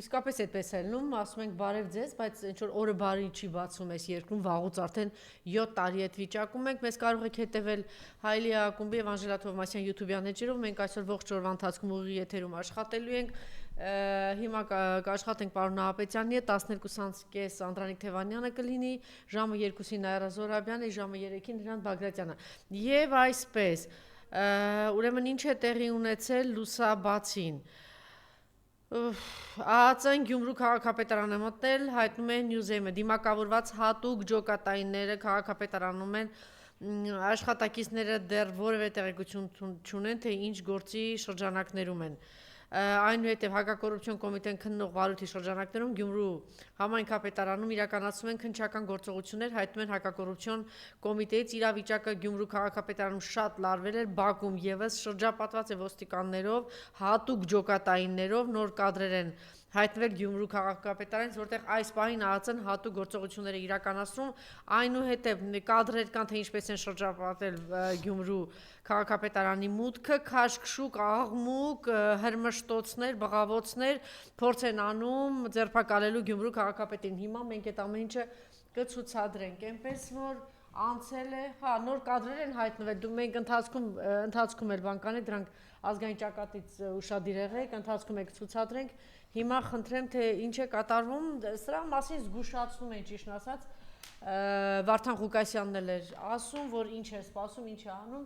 իսկապես այդպես է լինում, ասում ենք բարև ձեզ, բայց ինչ որ օրը բարի չի բացում այս երկրում, վաղուց արդեն 7 տարի այդ վիճակում ենք, մեզ կարող եք հետևել Հայլի ակումբի եւ Անժելա Թովմասյան YouTube-յան էջերով, մենք այսօր ողջ օրվա ընթացքում ուղիղ եթերում աշխատելու ենք, հիմա կաշխատենք պարոն Նահապետյանի հետ, 12:30 Անդրանիկ Թևանյանը կլինի, ժամը 2-ին Նայարա Զոհրաբյանը, ժամը 3-ին Հրանտ Բագրատյանը։ Եվ այսպես, ուրեմն ինչ է տեղի ունեցել լուսաբացին։ ԱԱԾ-ն Գյումրու քաղաքապետարան է մտնել, հայտնում է Նյուզեյմը, դիմակավորված հատուկ ջոկատայինները քաղաքապետարանում են, աշխատակիցները դեռ որևէ տեղեկություն չունեն, թե ինչ գործի շրջանակներում են։ Այնուհետև հակակոռուպցիոն կոմիտեն քննող վարույթի շրջանակներում Գյումրու համայնքապետարանում իրականացում են քննչական գործողություններ, հայտնում են հակակոռուպցիոն կոմիտեից, իրավիճակը Գյումրու քաղաքապետարանում շատ լարվել էր, Բաքում եւս շրջապատված է ոստիկաններով, հատուկ ջոկատայիններով, նոր կադրեր են հայտնվել Գյումրու քաղաքապետարանից, որտեղ այս պահին ԱԱԾ-ն հատուկ գործողություններ է իրականացնում, այնուհետև կադրեր կան, թե ինչպես են շրջապատել Գյումրու քաղաքապետարանի մուտքը, քաշքշուկ, աղմուկ, հրմշտոցներ, բղավոցներ, փորձ են անում ձերբակալելու Գյումրու քաղաքապետին։ Հիմա մենք այդ ամեն ինչը կցուցադրենք, այնպես որ անցել է, նոր կադրեր են հայտնվել, մենք ընթացքում էլ բան կանենք, դրանք ազգային ճակատից ուշադիր եղեք, ընթացքում եք ցուցադրենք, հիմա խնդրեմ, թե ինչ է կատարվում, սրա մասին զգուշացնում են ճիշտ ասած, Վարդան Ղուկասյանն էլ էր ասում, որ ինչ է սպասում, ինչ է անում։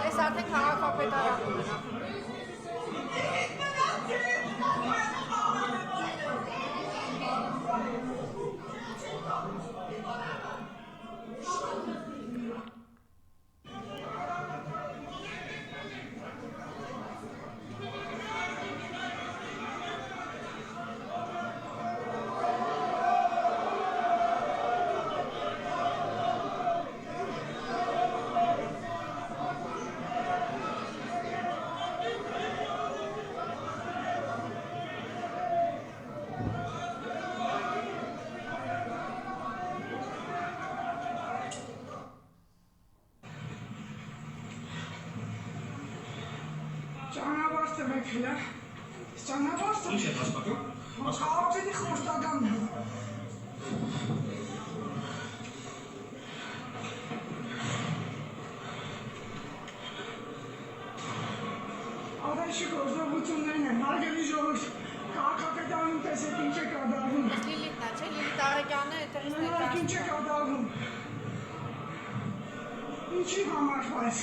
Այս արդեն քաղաքապետարանում են։ Ճանապարհը մեկն է։ Ճանապարհը։ Ինչ է աշխատում։ Քաղաքների խոստականն է։ Ադայշի գործողություններն են, հարգելի ժողովուրդ, քաղաքապետարանում տեսեք ինչ է կատարվում։ Լիլիթն է, չէ՞, Լիլիթ Արեգյանը այդտեղից ներկայացնում։ Ինչ է կատարվում։ Ինչի համար բայց։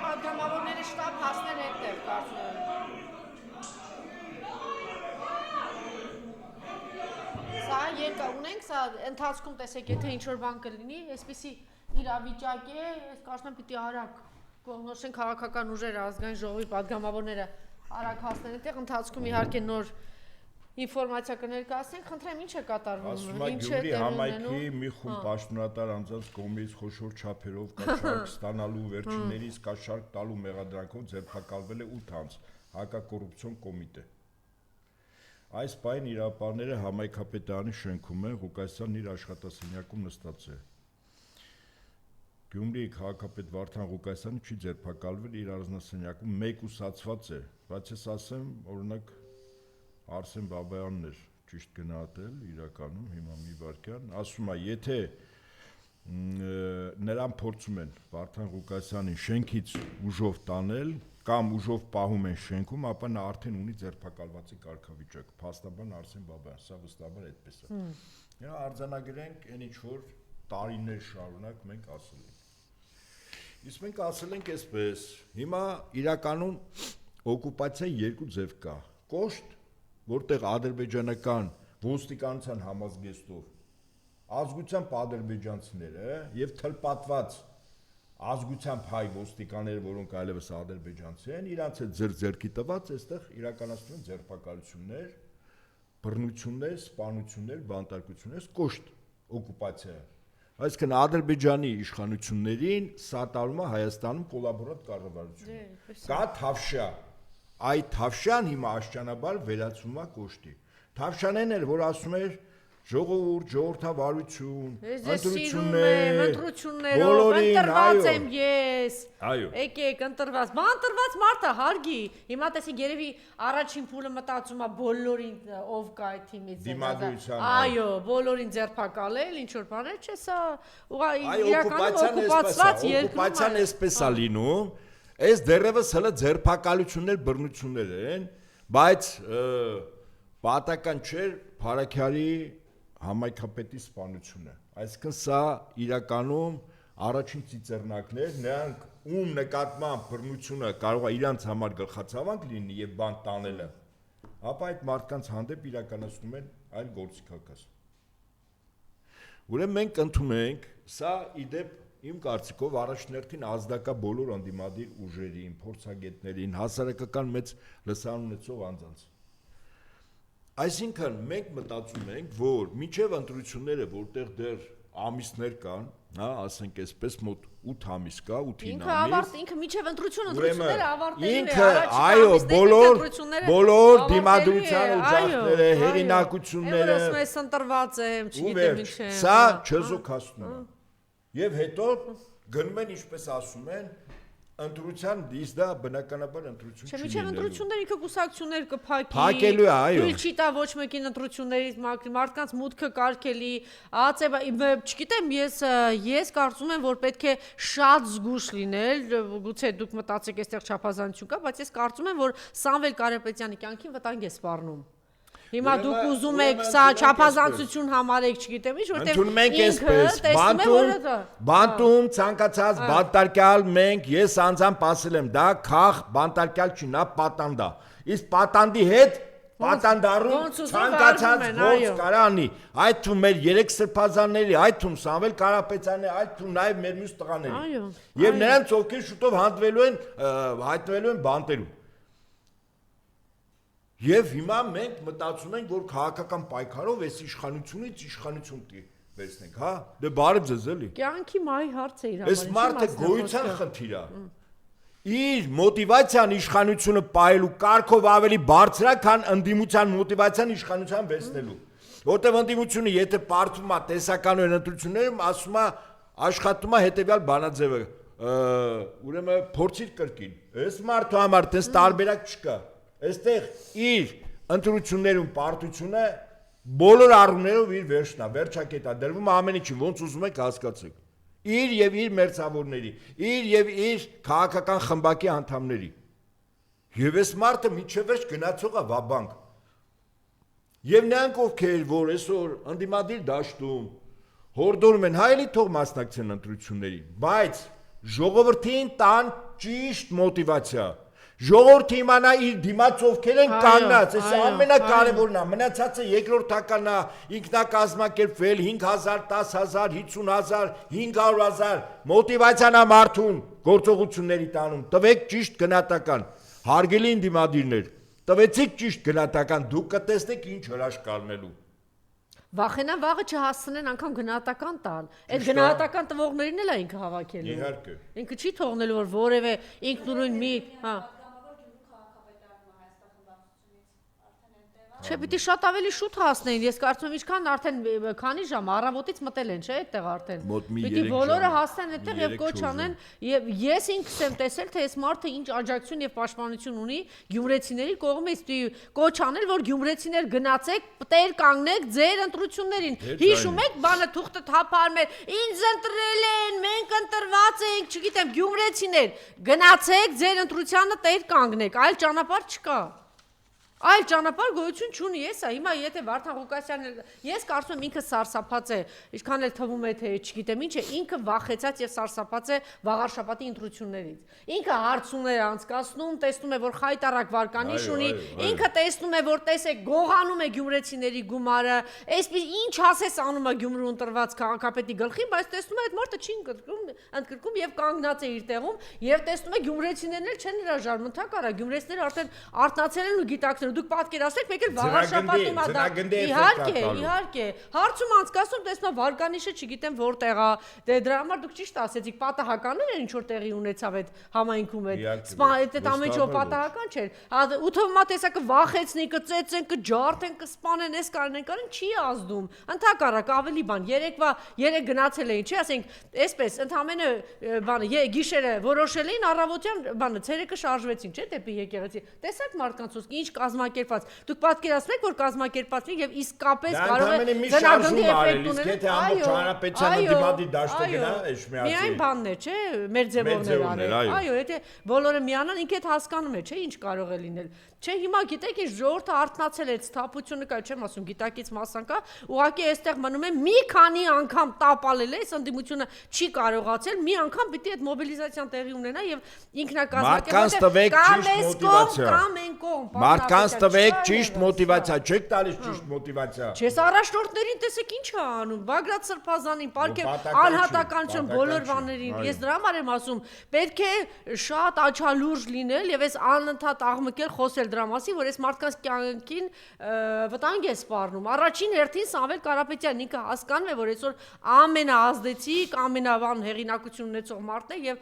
Պատգամավորները շտապ հասնել են կարծում եմ։ Սա երկա ունենք, սա ընթացքում տեսեք, եթե ինչ-որ բան կլինի, այսպիսի իրավիճակ է, ես կարծում եմ պիտի արագ կողմնորոշեն քաղաքական ուժերը, ազգային ժողովի պատգամավորները արագ հասնեն այդտեղ, ընթացքում իհարկե նոր ինֆորմացիա կներկայացնենք, խնդրեմ ինչ է կատարվում, Ասում է Գյումրի համայնքի մի խումբ պաշտոնատար անձանց կողմից խոշոր չափերով կաշառք ստանալու վերջիններիս կաշառք տալու մեղադրանքով ձերբակալվել է 8 անձ, հակակոռուպցիոն կոմիտե։ Այս պահին իրավապահները Համայնքապետարանի շենքում են, Ղուկասյանն իր աշխատասենյակում նստած է։ Գյումրիի քաղաքապետ Վարդան Ղուկասյանը չի ձերբակալվել, իր առանձնասենյակում մեկուսացված է, բայց ես ասեմ, օրինակ Արսեն Բաբայանն էր ճիշտ գնահատել իրականում հիմա մի վարքյան, ասում է, եթե նրան փորձում են Վարդան Ղուկասյանին շենքից ուժով տանել կամ ուժով պահում են շենքում, ապա նա արդեն ունի ձերբակալվածի կարգավիճակ, փաստաբան Արսեն Բաբայան, սա վստահաբար այդպես է։ Նա արձանագրենք այն ինչ որ տարիներ շարունակ մենք ասել ենք։ Իսկ մենք ասել ենք այսպես, հիմա իրականում օկուպացիայի երկու ձև կա, կոշտ, որտեղ ադրբեջանական ոստիկանության համազգեստով ազգությամբ ադրբեջանցիները եւ թլպատված ազգությամբ հայ ոստիկանները, որոնք այլևս ադրբեջանցի են, իրանց հետ ձեռքի տված այստեղ իրականացնում են ձերբակալություններ, բռնություններ, սպանություններ, բանտարկություններ, կոշտ օկուպացիա։ Այսինքն Ադրբեջանի իշխանություններին սատարում է Հայաստանում կոլաբորանտ կառավարությունը։ Կա Թավշյա, այդ Թավշյան հիմա աշճանաբար վերածվում է կոշտի։ Թավշյանն էր, որ ասում էր ժողովուրդ, ժողովրդավարություն, ընտրություններով, ընտրված եմ ես, եկեք ընտրված, բան ընտրված մարդը հարգի, հիմա տեսեք երևի առաջին փուլը մտածում է բոլորին ով կա այդ թիմից, այո, բոլորին ձերբակալել, ինչ-որ բաներ չէ, սա իրականում օկուպացված երկրում օկուպացիան էսպես է լինում, այս դեռևս հələ ձերբակալություններ, բռնություններ են, բայց պատական չէր Փարաքյալի Համայնքապետի սպանությունը, այսինքն սա իրականում առաջին ծիծեռնակներ, նրանք ում նկատմամբ բռնությունը կարող է իրանց համար գլխացավանք լինի եւ բան տանելը, ապա այդ մարդկանց հանդեպ իրականացնում են այլ գործիքակաս։ Ուրեմն մենք ընդունենք, սա իդեպ իմ կարծիքով առաջներթին ազդակա բոլոր անդիմադիր ուժերին, փորձագետներին, հասարակական մեծ լսարան ունեցող անձանց։ Այսինքն մենք մտածում ենք, որ մինչև ընտրությունները, որտեղ դեռ ամիսներ կան, հա, ասենք այսպես մոտ 8 ամիս կա, 8-9 ամիս։ Ինքը մինչև ընտրությունները ավարտելու ինքը, այո, բոլոր դիմադրության օջախները, հեղինակությունները, ես ընտրված եմ, չգիտեմ ինչ է։ Սա չզոքացնում է։ Եվ հետո գնում են, ինչպես ասում են, ընտրության դից դա բնականաբար ընտրություն չի լինելու։ Մինչև ընտրություններ ինքը կուսակցություններ կփակի։ Փակելու է, այո։ Թույլ չի տա ոչ մեկին ընտրություններից մարդկանց մուտքը կարգելի, չգիտեմ, ես կարծում եմ, որ պետք է շատ զգուշ լինել, գուցե դուք մտածեք այստեղ չափազանցություն կա, բայց ես կարծում եմ, որ Սամվել Կարապետյանի կյանքին վտանգ է սպառնում։ Հիմա դուք ուզում եք սա չափազանցություն համարեք, չգիտեմ ինչ, որտեղ ընդունում ենք այսպես, բանտում ցանկացած բանտարկյալ մենք ես անձամբ ասել եմ, դա քաղ բանտարկյալ չի, նա պատանդ է։ Իսկ պատանդի հետ պատանդառում ցանկացած գործ կարա անի, այդ թվում մեր 3 սրբազանների, այդ թվում Սամվել Կարապետյանի, այդ թվում նաև մեր մյուս տղաների։ Եվ նրանց ովքեր շուտով հայտնվելու են բանտերում։ Եվ հիմա մենք մտածում ենք, որ քաղաքական պայքարով այս իշխանությունից իշխանություն վերցնենք, հա? Դե բարև ձեզ էլի։ Կյանքի մահի հարց է իր համար։ Այս մարդը գոյության խնդիր է։ Իր մոտիվացիան իշխանությունը պահելու կարգով ավելի բարձր է, քան ընդդիմության մոտիվացիան իշխանության վերցնելու։ Որտեղ ընդդիմությունը եթե պարտվում է տեսականորեն ընտրություններում, ասում է աշխատում է հետևյալ բանաձևը, ուրեմն փորձիր կրկին։ Այս մարդու համար տես տարբերակ չկա։ Այստեղ իր ընտրություններում պարտությունը բոլոր առումներով իր վերջն է, վերջակետա դրվում ամեն ինչի, ոնց ուզում եք հասկացեք։ Իր եւ իր մերձավորների, իր եւ իր քաղաքական խմբակի անդամների։ Եվ այս մարդը միջև վերջ գնացող է վաբանկ։ Եվ նրանք ովքեր, որ այսօր ընդդիմադիր դաշտում հորդորում են հայելի թող մասնակցեն ընտրություններին, բայց ժողովրդին տան ճիշտ մոտիվացիա։ Ժողովուրդը իմանա իր դիմաց ովքեր են կանգնած, այս այո, ամենակարևորն է, մնացածը երկրորդական է, ինքնակազմակերպվել 5000, 10000, 50000, 500,000 մոտիվացիան է մարդուն գործողությունների տանում, տվեք ճիշտ գնահատական, հարգելի ընդդիմադիրներ, տվեցիք ճիշտ գնահատական, դուք կտեսնեք ինչ հրաշք կառնելու։ Վախենան վաղը չհասցնեն անգամ գնահատական տալ։ Այդ գնահատական տվողներին էլ է ինքը հավաքելու։ Իհարկե։ Ինքը չի թողնելու որ որևէ ինքնուրույն մի, հա։ Չէ, պիտի շատ ավելի շուտ հասնեին։ Ես կարծում եմ ինչքան արդեն քանի ժամ առավոտից մտել են, չէ՞, այդտեղ արդեն։ Պիտի բոլորը հասնեն այդտեղ եւ կոչ անեն եւ ես ինքս եմ տեսել թե այս մարդը ինչ աջակցություն եւ պաշտպանություն ունի գյումրեցիների կողմից։ Պիտի կոչ անել որ գյումրեցիներ գնացեք, տեր կանգնեք ձեր ընտրություններին։ Հիշում եք բանը թուղթը թափարում էր, ինձ ընտրել են, մենք ընտրված ենք, չգիտեմ, գյումրեցիներ, գնացեք ձեր ընտրությանը տեր կանգնեք, այլ ճանապարհ չկա։ Այլ ճանապարհ գոյություն չունի, էսա հիմա եթե Վարդան Ղուկասյանն ես կարծում եմ ինքը սարսափած է, ինչքան էլ թվում է թե չգիտեմ ինչ է, ինքը վախեցած եւ սարսափած է վաղարշաբաթի ընտրություններից։ Ինքը հարցումներ անցկացնում, տեսնում է որ խայտարակ վարկանիշ ունի, ինքը տեսնում է որ տեսեք գողանում է գյումրեցիների գումարը, այսպես ինչ ասես անում է Գյումրու ընտրված քաղաքապետի գլխին, բայց տեսնում է այդ մարդը չի ընդգրկում եւ կանգնած է իր տեղում եւ տեսնում է գյումրեցիներն էլ չեն հրաժարվում, ընդհակառակ գյումրեցիները արդեն արտնացել են ու գիտակցել դուք պատկերացրեք մեկ էլ վաղարշաբաթի մատա իհարկե հարցում անցկացում տեսնում վարկանիշը չգիտեմ որտեղ է դե դրա համար դուք ճիշտ ասեցիք պատահականներ են ինչ որ տեղի ունեցավ այդ համայնքում այդ ամենը պատահական չէր ու թվում է տեսակը վախեցնի կծեցեն կջարդեն կսպանեն այս կարեն չի ազդում ընդհակառակ ավելի բան երեք գնացել էին չի ասենք այսպես ընդամենը բանը գիշերը որոշել էին առավոտյան բանը ցերեկը շարժվեցին չէ դեպի եկեղեցի տեսակ մարդկանց ուսք ինչ կազմակերպված դուք պատկերացնեք որ կազմակերպված է եւ իսկապես կարող է զնագնդի էֆեկտ ունել այո հանրապետության դիմադի դաշտը գնա էշմիացի միայն բանն է չէ մեր ձևորներ արել այո եթե բոլորը միանան ինքը այդ հասկանում է չէ ինչ կարող է լինել չէ հիմա գիտեք ինչ ժողովուրդը արթնացել է սթափությունը կա չեմ ասում գիտակից մասանկա ուղղակի այստեղ մնում է մի քանի անգամ տապալել է այս ընդդիմությունը չի կարողացել մի անգամ պիտի այդ մոբիլիզացիան տեղի ունենա եւ ինքնակազմակերպված Մարդկանց տվեք ճիշտ մոտիվացիա, չեք տալիս ճիշտ մոտիվացիա։ Չես առաջնորդներին տեսեք ինչ է անում, Բագրատ Սրբազանին, պարգև անհատականություն բոլոր բաներին։ Ես դրա համար եմ ասում, պետք է շատ աչալուրջ լինել եւ այս անընդհատ աղմկել խոսել դրա մասին, որ այս մարդկանց կյանքին վտանգ է սպառնում։ Առաջին հերթին Սամվել Կարապետյանն ինքը հասկանում է, որ այսօր ամենաազդեցիկ, ամենավան հեղինակություն ունեցող մարդն է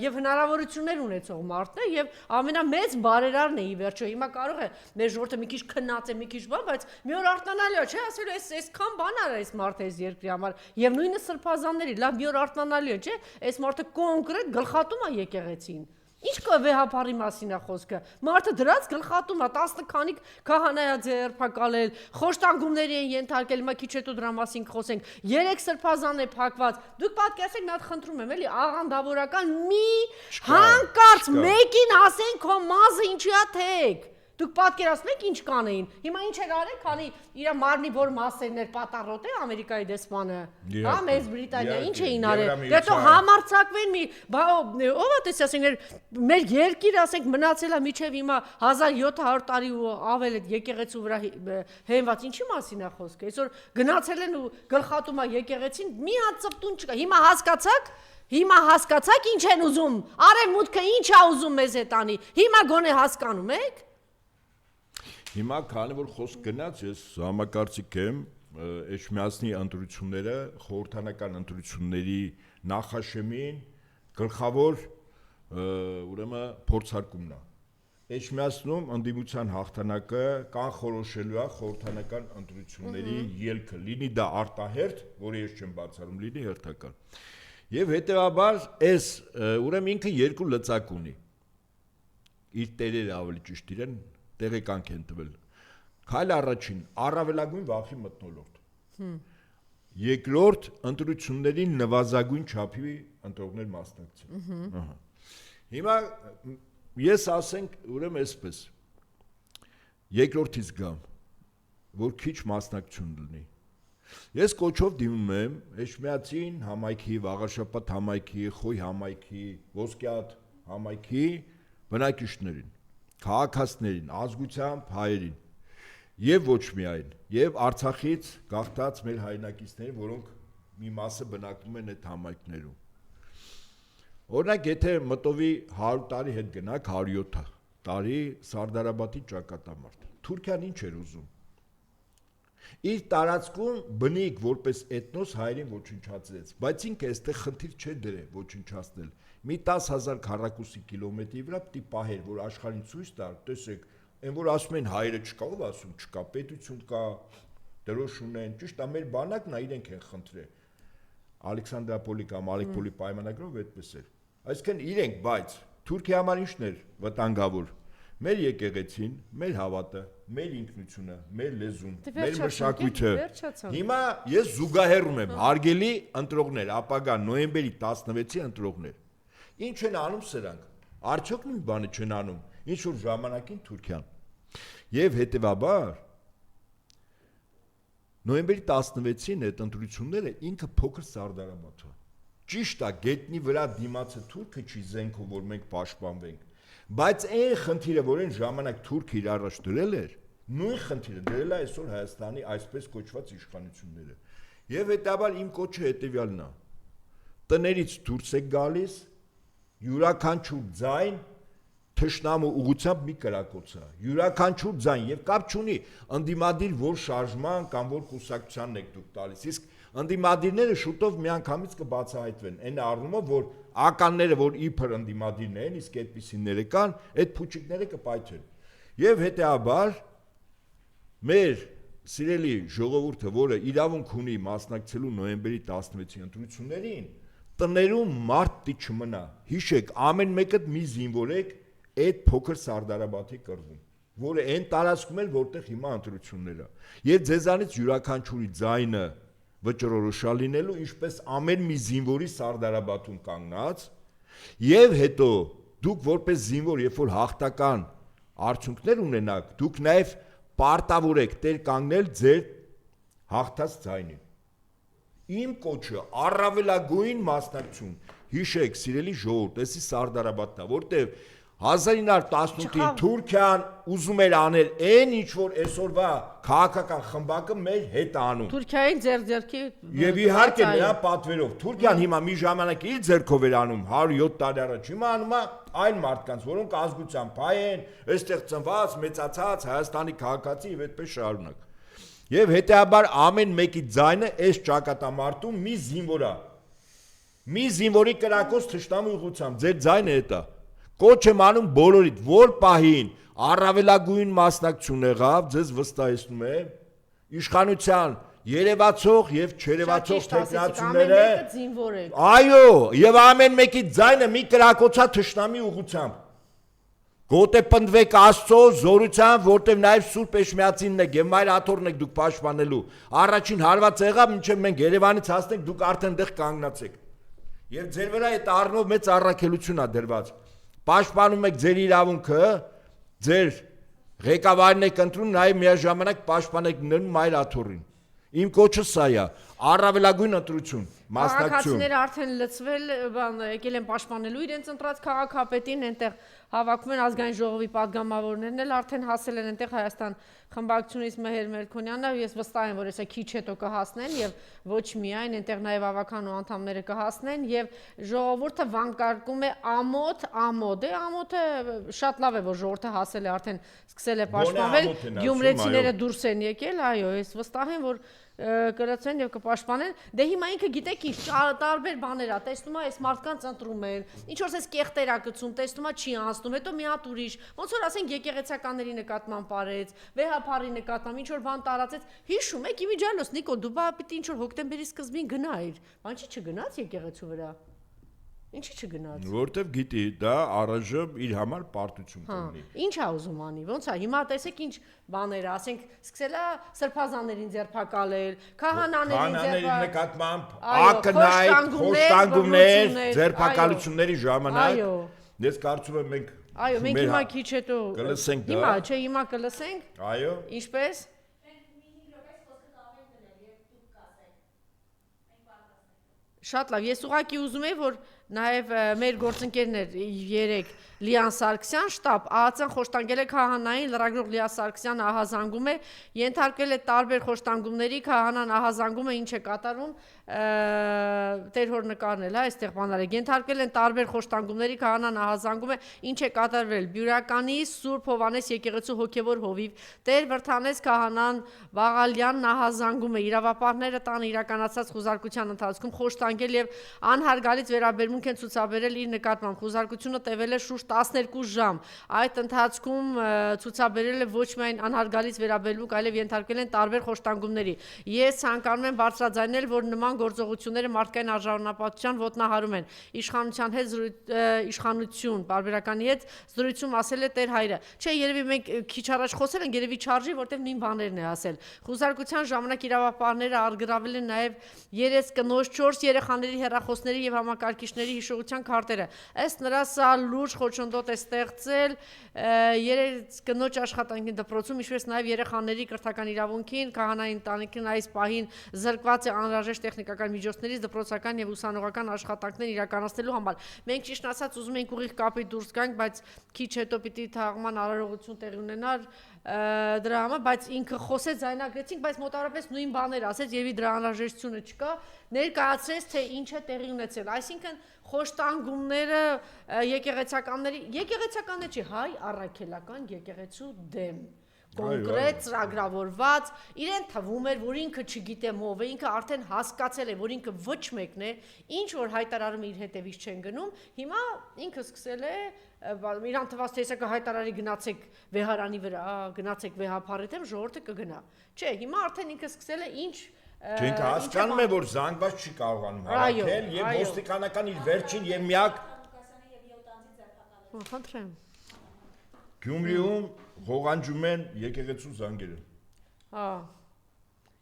եւ հնարավորություններ ունեցող մարդն է եւ ամենամեծ բարերարն է ի վերջո հիմա կարող է մեր ժողովուրդը մի քիչ քնած է մի քիչ բան բայց մի օր արթնանալու է չէ ասելու այսքան բան արա այս մարդը այս երկրի համար եւ նույնը սրբազանների լավ մի օր արթնանալու է չէ այս մարդը կոնկրետ գլխատում է եկեղեցին ինչ կա վեհապարի մասին է խոսքը մարդը դրած գլխատում է 10 քանիկ քահանայա ձերբակալել խոշտանգումների են ենթարկել հիմա քիչ հետո դրա մասին կխոսենք 3 սրբազան է փակված դուք պատկերացեք մի հատ խնդրում եմ էլի աղանդավորական մի հանկարծ մեկին ասեն քո մազը ինչի է թեք դուք պատկերացնում եք ինչ կանեին հիմա ինչ էր արել քանի իր մարմնի որ մասերն էր պատառոտ է ամերիկայի դեսպանը հա մեծ բրիտանիա ինչ էին արել դե թող համարցակվեն մի ով է տես ասենք մեր երկիրը ասենք մնացել է միջև հիմա 1700 տարի ու ավել այդ եկեղեցու վրա հենված ինչի մասին է խոսքը այսօր գնացել են ու գլխատում է եկեղեցին մի հատ ծպտուն չկա հիմա հասկացաք ինչ են ուզում արևմուտքը ինչ է ուզում մեզ հետ անի հիմա գոնե հասկանում եք Հիմա քանի որ խոսք գնաց, ես համակարծիք եմ Էջմիածնի ընտրությունները խորհրդանական ընտրությունների նախաշեմին գլխավոր ուրեմն փորձարկումն է։ Էջմիածնում ընդդիմության հաղթանակը կանխորոշելու է խորհրդանական ընտրությունների ելքը, լինի դա արտահերթ, որը ես չեմ բացառում, լինի հերթական։ Եվ հետեւաբար այս ուրեմն ինքը երկու լծակ ունի։ Իր տերերը ավելի ճիշտ իրեն տեղեկանք են տվել։ Քայլ առաջին առավելագույն վախի մթնոլորտ։ Երկրորդ ընտրություններին նվազագույն չափի ընտրողներ մասնակցել։ Հիմա ես ասենք ուրեմն այսպես երկրորդից գամ որ քիչ մասնակցություն լինի։ Ես կոչով դիմում եմ Էջմիածին համայնքի, Վաղարշապատ համայնքի, Խոյ համայնքի, Ոսկեհատ համայնքի բնակիչներին, քաղաքացիներին, ազգությամբ հայերին եւ ոչ միայն, եւ Արցախից գաղթած մեր հայրենակիցներին, որոնք մի մասը բնակվում են այդ համայնքներում։ Օրինակ, եթե մտովի 100 տարի հետ գնաք, 107 տարի Սարդարաբադի ճակատամարտ, Թուրքիան ինչ էր ուզում։ Իր տարածքում բնիկ որպես էթնոս հայերին ոչնչացրեց, բայց ինքը այստեղ խնդիր չէ դրել ոչնչացնել։ Մի 10,000 քառակուսի կիլոմետրի վրա պիտի պահեր, որ աշխարհին ցույց տար, տեսեք, այն որ ասում են հայերը չկա, ով ասում չկա, պետություն կա, դրոշ ունեն, ճիշտ է, մեր բանակն է, իրենք են խնդրել։ Ալեքսանդրապոլի կամ Ալեքպոլի պայմանագրով այդպես էր։ Այսինքն իրենք, բայց Թուրքիա համար ինչն էր վտանգավոր։ Մեր եկեղեցին, մեր հավատը, մեր ինքնությունը, մեր լեզուն, մեր մշակույթը։ Հիմա ես զուգահեռում եմ հարգելի ընտրողներ, ապագա նոյեմբերի 16-ի ընտրողներ։ Ինչ են անում սրանք։ Արդյոք նույն բանը չեն անում, ինչ որ ժամանակին Թուրքիան։ Եվ հետևաբար նոյեմբերի 16-ին այդ ընտրությունները ինքը փոքր Սարդարաբադը։ Ճիշտ է, գետնի վրա դիմացը թուրքը չի զենքով, որ մենք պաշտպանվենք, բայց այն խնդիրը, որ այն ժամանակ թուրքը իր առաջ դրել էր, նույն խնդիրը դրել է այսօր Հայաստանի այսպես կոչված իշխանությունները։ Եվ հետաբար իմ կոչը հետևյալն է. տներից դուրս եք գալիս, յուրաքանչյուր ձայն թշնամու ուղղությամբ մի կրակոց է, յուրաքանչյուր ձայն եւ կապ չունի ընդդիմադիր որ շարժման կամ որ կուսակցությանն եք դուք տալիս, իսկ ընդդիմադիրները շուտով միանգամից կբացահայտվեն, այն առումով որ ականները որ իբր ընդդիմադիրն են, իսկ այդպիսիները կան, այդ փուչիկները կպայթեն։ Եվ հետեաբար մեր սիրելի ժողովուրդը, որը իրավունք ունի մասնակցելու նոյեմբերի 16-ի ընտրություններին, տներում մարդ դի չմնա։ Հիշեք, ամեն մեկը մի զինվորեք այդ փոքր Սարդարաբադի կռվում, որը այն տարածքում էր, որտեղ հիմա ընտրությունները։ Եվ ձեզանից յուրաքանչյուրի ձայնը վճռորոշա լինելու, ինչպես ամեն մի զինվորի Սարդարաբադում կանգնած, եւ հետո դուք որպես զինվոր, երբ որ հաղթական արդյունքներ ունենաք, դուք նաեւ պարտավոր եք տեր կանգնել ձեր հաղթած ձայնին։ Իմ կոչը առավելագույն մասնակցություն, հիշեք, սիրելի ժողովուրդ, էսի Սարդարաբադն է, որտեղ 1918-ին Թուրքիան ուզում էր անել այն ինչ որ այսօրվա քաղաքական խմբակը մեր հետ անում։ Թուրքիային ձեռքի Եվ իհարկե նրա պատվերով Թուրքիան հիմա մի ժամանակ իր ձեռքով էր անում 107 տարի առաջ, հիմա անում է այն մարդկանց, որոնք ազգությամբ հայ են, այստեղ ծնված, մեծացած Հայաստանի քաղաքացի եւ այդպես շարունակ։ Եվ հետեաբար ամեն մեկի ձայնը այս ճակատամարտում մի զինվոր է։ Մի զինվորի կրակոց թշնամու ուղղությամբ ձեր ձայնը դա է։ Կոչ եմ անում բոլորիդ, որ պահին առավելագույն մասնակցություն եղավ, ձեզ վստահեցնում եմ, իշխանության երևացող եւ չերևացող տեխնացիները, այո, եւ ամեն մեկի ձայնը մի կրակոցա թշնամի ուղղությամբ։ Գոտե պնդվեք Աստծո զորությամբ, որտեղ նաեւ Սուրբ Էշմիածինն եք եւ Մայր Աթոռն եք դուք պաշտպանելու։ Առաջին հարվածը եղավ, մինչեւ մենք Երևանից հասնենք, դուք արդեն դեռ կանգնացեք։ Եվ ձեր վրա այդ առնով մեծ առաքելություն է դրված։ Պաշտպանում եք ձեր իրավունքը, ձեր ղեկավարն եք ընտրում, նաև միաժամանակ պաշտպանեք Մայր Աթոռին։ Իմ կոչը սա է, առավելագույն ընտրություն, մասնակցություն։ Քաղաքացիները արդեն լծվել, եկել են պաշտպանելու իրենց ընտրած քաղաքապետին, այնտեղ հավաքում են ազգային ժողովի падգամավորներն էլ արդեն հասել են այնտեղ Հայաստան խմբակցությունից Մեհեր Մելքոնյանը, ես վստահ եմ, որ հեսա քիչ հետո կհասնեն եւ ոչ միայն այնտեղ նաև ավականու անդամները կհասնեն եւ ժողովուրդը վանկարկում է ամոթ, ամոթը շատ լավ է, որ ժողովուրդը հասել է արդեն սկսել է պաշտպանվել, գյումրեցիները դուրս են եկել, այո, ես վստահ եմ, որ կրացեն եւ կպաշտպանեն, դե հիմա ինքը գիտեք ինչ տարբեր բաներ է, տեսնում է այս մարդկանց ընտրում են, ինչ որ էս կեղտեր է գցում, տեսնում է չի անցնում, հետո մի հատ ուրիշ, ոնց որ ասենք եկեղեցականների նկատմամբ parեց, վեհապարի նկատմամբ ինչ որ բան տարածեց, հիշում եք իմիջիալոս Նիկոլ, դու բա պիտի ինչ որ հոկտեմբերի սկզբին գնայիր, բան չի չգնաց եկեղեցու վրա։ Ինչի չգնաց։ Որտեվ գիտի, դա առայժմ իր համար պարտություն կունի։ Ինչ է ուզում անի, ոնց է, հիմա տեսեք ինչ բաներ, ասենք, սկսել է սրբազաններին ձերբակալել, քահանաներին նկատմամբ ակնհայտ խոշտանգումներ, ձերբակալությունների ժամանակ։ Ես կարծում եմ մենք այո, մենք հիմա քիչ հետո կլսենք դա։ Հիմա, չէ, հիմա կլսենք։ Այո։ Ինչպես։ Շատ լավ, ես ուղղակի ուզում եմ, որ նաև մեր գործընկերներ երեք Լիան Սարգսյան շտաբ ԱԱՑ-ն խոշտանգել է քահանային, լրագրող Լիա Սարգսյանը ահազանգում է, ենթարկվել է տարբեր խոշտանգումների, քահանան ահազանգում է, ինչ է կատարում, տեր հոր նկարն էլ, այստեղ բանալը, ենթարկվել են տարբեր խոշտանգումների, քահանան ահազանգում է, ինչ է կատարվել, Բյուրականի Սուրբ Հովանես եկեղեցու հոգևոր հովիվ, Տեր Վրթանես քահանան Բաղալյանն ահազանգում է, իրավապահները տան իրականացած խուզարկության ընթացքում խոշտանգել եւ անհարգալից վերաբերմունք են ցուցաբերել իր նկատմամբ, խուզարկությունը տևել է շուրջ 12 ժամ, այդ ընթացքում ցուցաբերել է ոչ միայն անհարգալից վերաբերմունք, այլև ենթարկվել են տարբեր խոշտանգումների, ես ցանկանում եմ բարձրաձայնել, որ նման գործողությունները մարդկային արժանապատվության ոտնահարում են, իշխանություն, բարբերականի հետ զրույցում ասել է Տեր հայրը, չէ, երևի մենք քիչ առաջ խոսել ենք, երևի չարժի, որտեղ նույն բաներն է ասել, խուզարկության ժամանակ իրավապահները արգրավել են նաև 3 կնոջ, 4 երեխաների հեռախոսների եւ համակարգիչների հիշողության քարտերը, ըստ նրա սա լուրջ խոչընդոտ է ստեղծել 3 կնոջ աշխատանքի դպրոցում, ինչպես նաև երեխաների կրթական իրավունքին, քահանայի ընտանիքին այս պահին զրկված է անհրաժեշտ տեխնիկական միջոցներից դպրոցական եւ ուսանողական աշխատանքներ իրականացնելու համար։ Մենք ճիշտ ասած ուզում ենք ուղիղ կապի դուրս գանք, բայց քիչ հետո պիտի թաղման արարողություն տեղի ունենար դրա համար, բայց ինքը խոսեց, ձայնագրեցինք, բայց մոտավորապես նույն բաներ ասեց, երևի դրա անհրաժեշտությունը չկա, ներկայացրեց, թե ինչ է տեղի ունեցել։ Այսինքն խոշտանգումները եկեղեցականներ չի, հայ առաքելական եկեղեցու դեմ կոնկրետ ծրագրավորված, իրեն թվում էր, որ ինքը չգիտե ով է, ինքը արդեն հասկացել է, որ ինքը ոչ մեկն է, ինչ որ հայտարարում իր հետևից չեն գնում, հիմա ինքը սկսել է, իրան թված թե հեսա հայտարարի գնացեք վեհարանի վրա, գնացեք վեհափառի դեմ, ժողովուրդը կգնա։ Չէ, հիմա արդեն ինքը սկսել է ինչ Չենք հասկանում է, որ զանգված չի կարողանում հավաքել եւ ոստիկանական իր վերջին եւ միակ Խնդրեմ Գյումրիում ղողանջում են եկեղեցու զանգերը։ Հա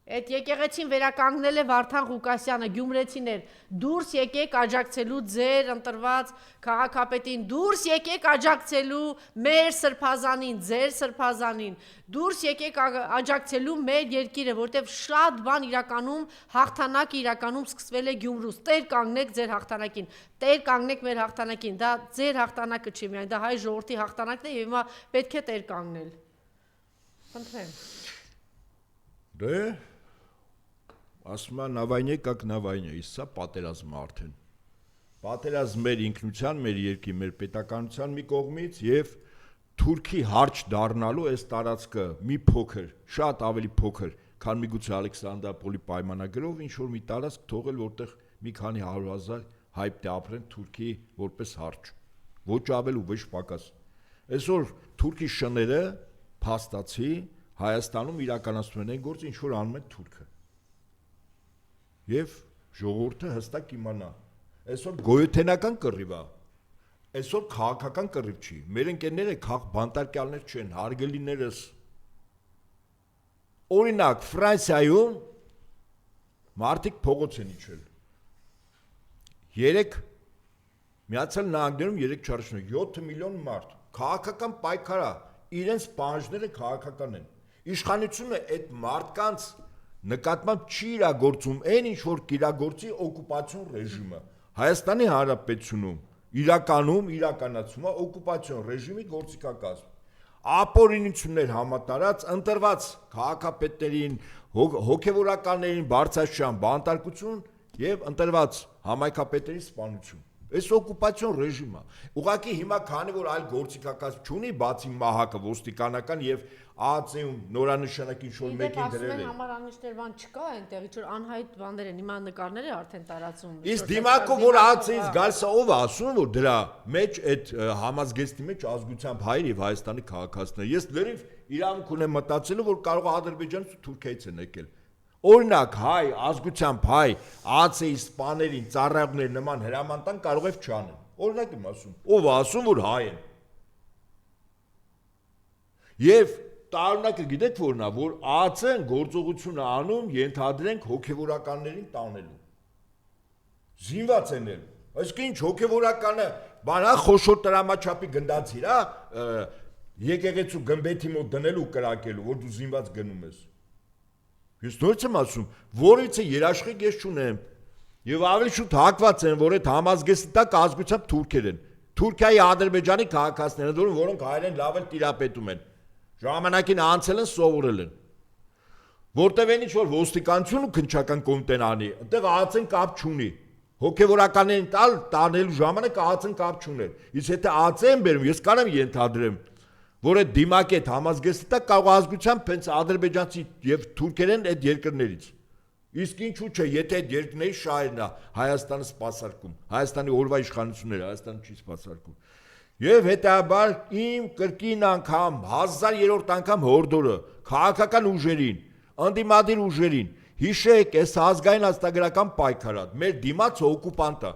Այդ եկեղեցին վերականգնել է Վարդան Ղուկասյանը, գյումրեցիներ, դուրս եկեք աջակցելու ձեր ընտրված քաղաքապետին, դուրս եկեք աջակցելու մեր սրբազանին, ձեր սրբազանին, դուրս եկեք աջակցելու մեր երկիրը, որտեղ շատ բան իրականում հաղթանակ իրականում սկսվել է Գյումրուց, Տեր կանգնեք ձեր հաղթանակին, Տեր կանգնեք մեր հաղթանակին, դա ձեր հաղթանակը չի միայն, դա հայ ժողովրդի հաղթանակն է եւ հիմա պետք է Տեր կանգնել։ Խնդրեմ։ Դե ասում է նավայնե կակ նավայնե, իսկ սա պատերազմ արդեն։ Պատերազմ մեր ինքնության, մեր երկրի, մեր պետականության մի կողմից եւ Թուրքի հարճ դառնալու այս տարածքը մի փոքր, շատ ավելի փոքր, քան միգուցե Ալեքսանդրապոլի պայմանագրով ինչ որ մի տարածք թողել, որտեղ մի քանի 100,000 հայ պետք է ապրեն Թուրքի որպես հարճ։ Ոչ ավել ու ոչ պակաս։ Այսօր Թուրքի շները փաստացի Հայաստանում իրականացնում են այն գործը, ինչ որ անում է Թուրքը։ Եվ ժողովուրդը հստակ իմանա, այսօր գոյութենական կռիվ է, այսօր քաղաքական կռիվ չի, մեր ընկերները բանտարկյալներ չեն, հարգելիներս։ Օրինակ Ֆրանսիայում մարդիկ փողոց են իջել։ 3 Միացյալ Նահանգներում 3.7 միլիոն մարդ, քաղաքական պայքար է, իրենց պահանջները քաղաքական են։ Իշխանությունը այդ մարդկանց նկատմամբ չի իրագործում այն ինչ որ իրագործի օկուպացիոն ռեժիմը Հայաստանի Հանրապետությունում իրականում իրականացում է օկուպացիոն ռեժիմի գործիքակազմ ապօրինություններ համատարած ընտրված քաղաքապետերին հոգևորականներին բարձրացան բանտարկություն եւ ընտրված համայնքապետերի սպանություն Այս օկուպացիոն ռեժիմը ուղղակի հիմա քանի որ այլ գործիքակազմ չունի բացի մահակը ոստիկանական եւ ԱԱՑ-ում նորանշանակ ինչ որ մեկին դրել է Համարանիշներ բան չկա այնտեղ ինչ որ անհայտ բաներ են հիմա նկարները արդեն տարածում Իսկ դիմակով որ ԱԱՑ-ից գալսա ով ասում որ դրա մեջ այդ համազգեստի մեջ ազգությամբ հայր եւ Հայաստանի քաղաքացիներ ես լրիվ իրավունք ունեմ մտածելու որ կարող է Ադրբեջանից ու Թուրքիայից են եկել Օրինակ հայ ազգությամբ հայ ԱԱՑ-ի սպաներին ծառայողներ նման հրամանտան կարող է չանեն օրինակ եմ ասում ով ասում որ հայ են Եվ տարօրինակը գիտեք որն է որ ԱԱՑ-ն գործողություն է անում ենթադրենք հոգևորականներին տանելու Զինված են էլ Այսինքն ինչ հոգևորականը բանա խոշոր տրամաչափի գնդացիր է եկեղեցու գմբեթի մոտ դնելու կրակելու որ դու զինված գնում ես Ես նույնց եմ ասում, որիցը երաշխիք ես չունեմ, և ավելի շուտ հակված են, որ այդ համազգեստի տակ ազգությամբ թուրքեր են, Թուրքիայի Ադրբեջանի քաղաքացիները, որոնք հայերեն լավ էլ տիրապետում են, ժամանակին անցել են, սովորել են։ Որտեղ են ինչ-որ ոստիկանություն ու քննչական կոմիտեն անի, այնտեղ ԱԱՑ-ն կապ չունի։ Հոգևորականներին տանելու ժամանակ ԱԱՑ-ն կապ չուներ։ Իսկ եթե ԱԱՑ-ն բերում, ես կարող եմ ենթադրեմ, որ այդ դիմակ այդ համազգեստը կարող ազգությամբ հենց ադրբեջանցի եւ թուրքերեն այդ երկրներից։ Իսկ ինչու՞ չէ, եթե այդ երկրների շահերն է Հայաստանը սպասարկում, Հայաստանի օրվա իշխանությունները Հայաստանը չի սպասարկում։ Եվ հետաբար իմ կրկին անգամ 1000-րդ անգամ հորդորը քաղաքական ուժերին, անդիմադիր ուժերին, հիշեք, այս ազգային աստագրական պայքարը, մեր դիմաց օկուպանտը,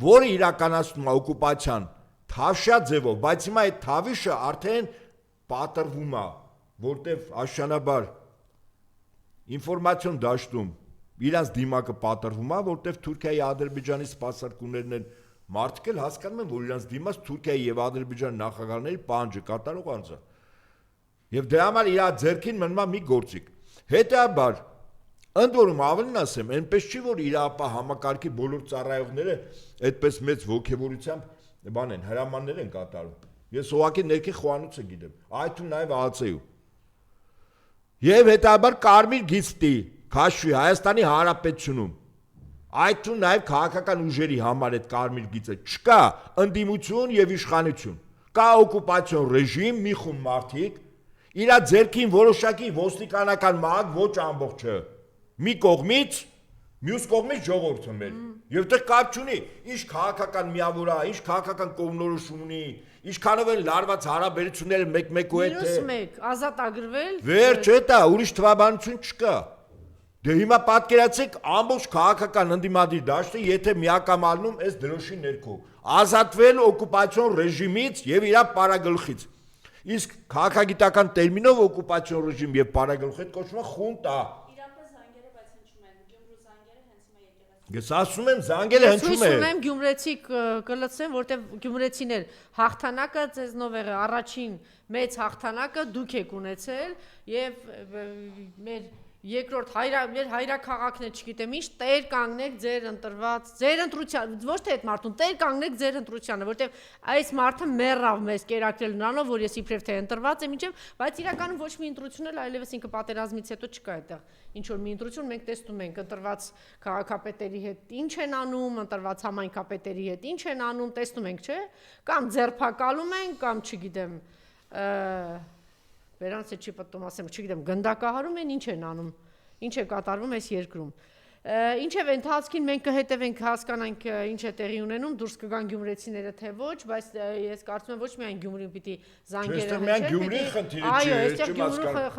որը իրականացնում է օկուպացիան թավշյա ձևով, բայց հիմա այդ թավիշը արդեն պատրվում է, որտեվ աշնանաբար ինֆորմացիոն դաշտում իրանց դիմակը պատրվում է, որտեվ Թուրքիայի Ադրբեջանի սպասարկումներն են մարդիկ էլ հասկանում են, որ իրանց դիմաց Թուրքիայի եւ Ադրբեջանի նախագահների պահանջը կատարող անձ է։ Եվ դրա համար իր ձեռքին մնում է մի գործիք։ Հետաբար ընդ որում ավելին ասեմ, այնպես չի, որ իր ապա համակարգի բոլոր ծառայողները այդպես մեծ ողջավորությամբ բան են, հրամաններ են կատարում։ Ես ուղղակի ներքին խոհանոցը գիտեմ, այդ ու նաև ԱԱՑ-ում։ Եվ հետաբար կարմիր գիծտի քաշվի Հայաստանի Հանրապետությունում։ Այդ ու նաև քաղաքական ուժերի համար այդ կարմիր գիծը չկա ընդդիմություն եւ իշխանություն։ Կա օկուպացիոն ռեժիմ, մի խումբ մարդիկ, իր ձեռքին որոշակի ոստիկանական մահ ոչ ամբողջը։ Մի կողմից, մյուս կողմից ժողովուրդը մեր։ Եվ դեռ կապ չունի, ինչ քաղաքական միավոր է, ինչ քաղաքական կողմնորոշում ունի, ինչքանով են լարված հարաբերությունները մեկ-մեկու հետ։ -1 ազատ ագրվել։ Վերջ էտա, ուրիշ թվաբանություն չկա։ Դե հիմա պատկերացեք ամբողջ քաղաքական ընդդիմադիր դաշտը, եթե միակամալնում այս դրոշի ներքո, ազատվել օկուպացիոն ռեժիմից եւ իր պարագլխից։ Իսկ քաղաքագիտական տերմինով օկուպացիոն ռեժիմ եւ պարագլուխ այդ կոչվում է խունտա։ Ես ասում եմ զանգերը հնչում է։ Ես հույս ունեմ գյումրեցիք կլցեն, որտեվ գյումրեցիներ հաղթանակը ձեզնով եղել առաջին մեծ հաղթանակը դուք եք ունեցել եւ մեր երկրորդ մեր հայրաքաղաքն է, չգիտեմ ինչ, տեր կանգնեք ձեր ընտրված, ձեր ընտրության, ոչ թե այդ մարդուն, տեր կանգնեք ձեր ընտրությանը, որտեվ այս մարդը մեռավ մեզ կերակրել նրանով, որ ես իբրև թե ընտրված եմ ինչեմ, բայց իրականում ոչ մի ընտրություն էլ այլևս ինքը պատերազմից հետո չկա այդտեղ։ Ինչ որ մի ընտրություն մենք տեսնում ենք ընտրված քաղաքապետերի հետ ինչ են անում, ընտրված համայնքապետերի հետ ինչ են անում, տեսնում ենք, չէ՞, կամ ձերբակալում են, կամ չգիտեմ, Վերանց չի պատում ասեմ, չգիտեմ, գնդակահարում են, ինչ են անում, ինչ է կատարվում այս երկրում։ Ինչև ընթացքին մենք կհետևենք հասկանանք ինչ է տեղի ունենում, դուրս կգան գյումրեցիները թե ոչ, բայց ես կարծում եմ ոչ միայն Գյումրին պիտի զանգերը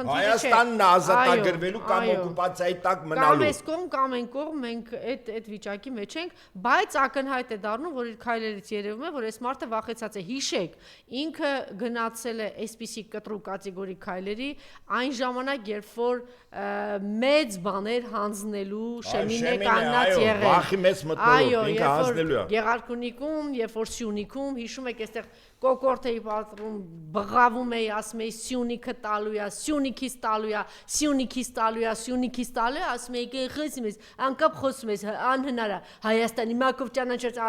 Հայաստանն ազատագրվելու կամ օկուպացիայի տակ մնալու։ Կամ այս կողմ, կամ այն կողմ մենք այդ վիճակի մեջ ենք, բայց ակնհայտ է դառնում, որ իր քայլերից երևում է, որ այս մարդը վախեցած է։ Հիշեք, ինքը գնացել է այսպիսի կտրուկ կատեգորիկ քայլերի այն ժամանակ, երբ որ մեծ բաներ հանձնելու շեմին է կանգնած եղել։ Վախի մեծ մտնոլորտ, ինքը հանձնելու է։ Գեղարքունիքում, երբ որ Սյունիքում, հիշում եք, այստեղ կոկորտ էի պատրում, բղավում էի, ասում էի Սյունիքը տալու է, Սյունիքից տալու է, Սյունիքից տալու է, Սյունիքից տալու է, ասում էի խոսում ես, անկապ խոսում ես, անհնար է Հայաստանի Մակով ճանաչած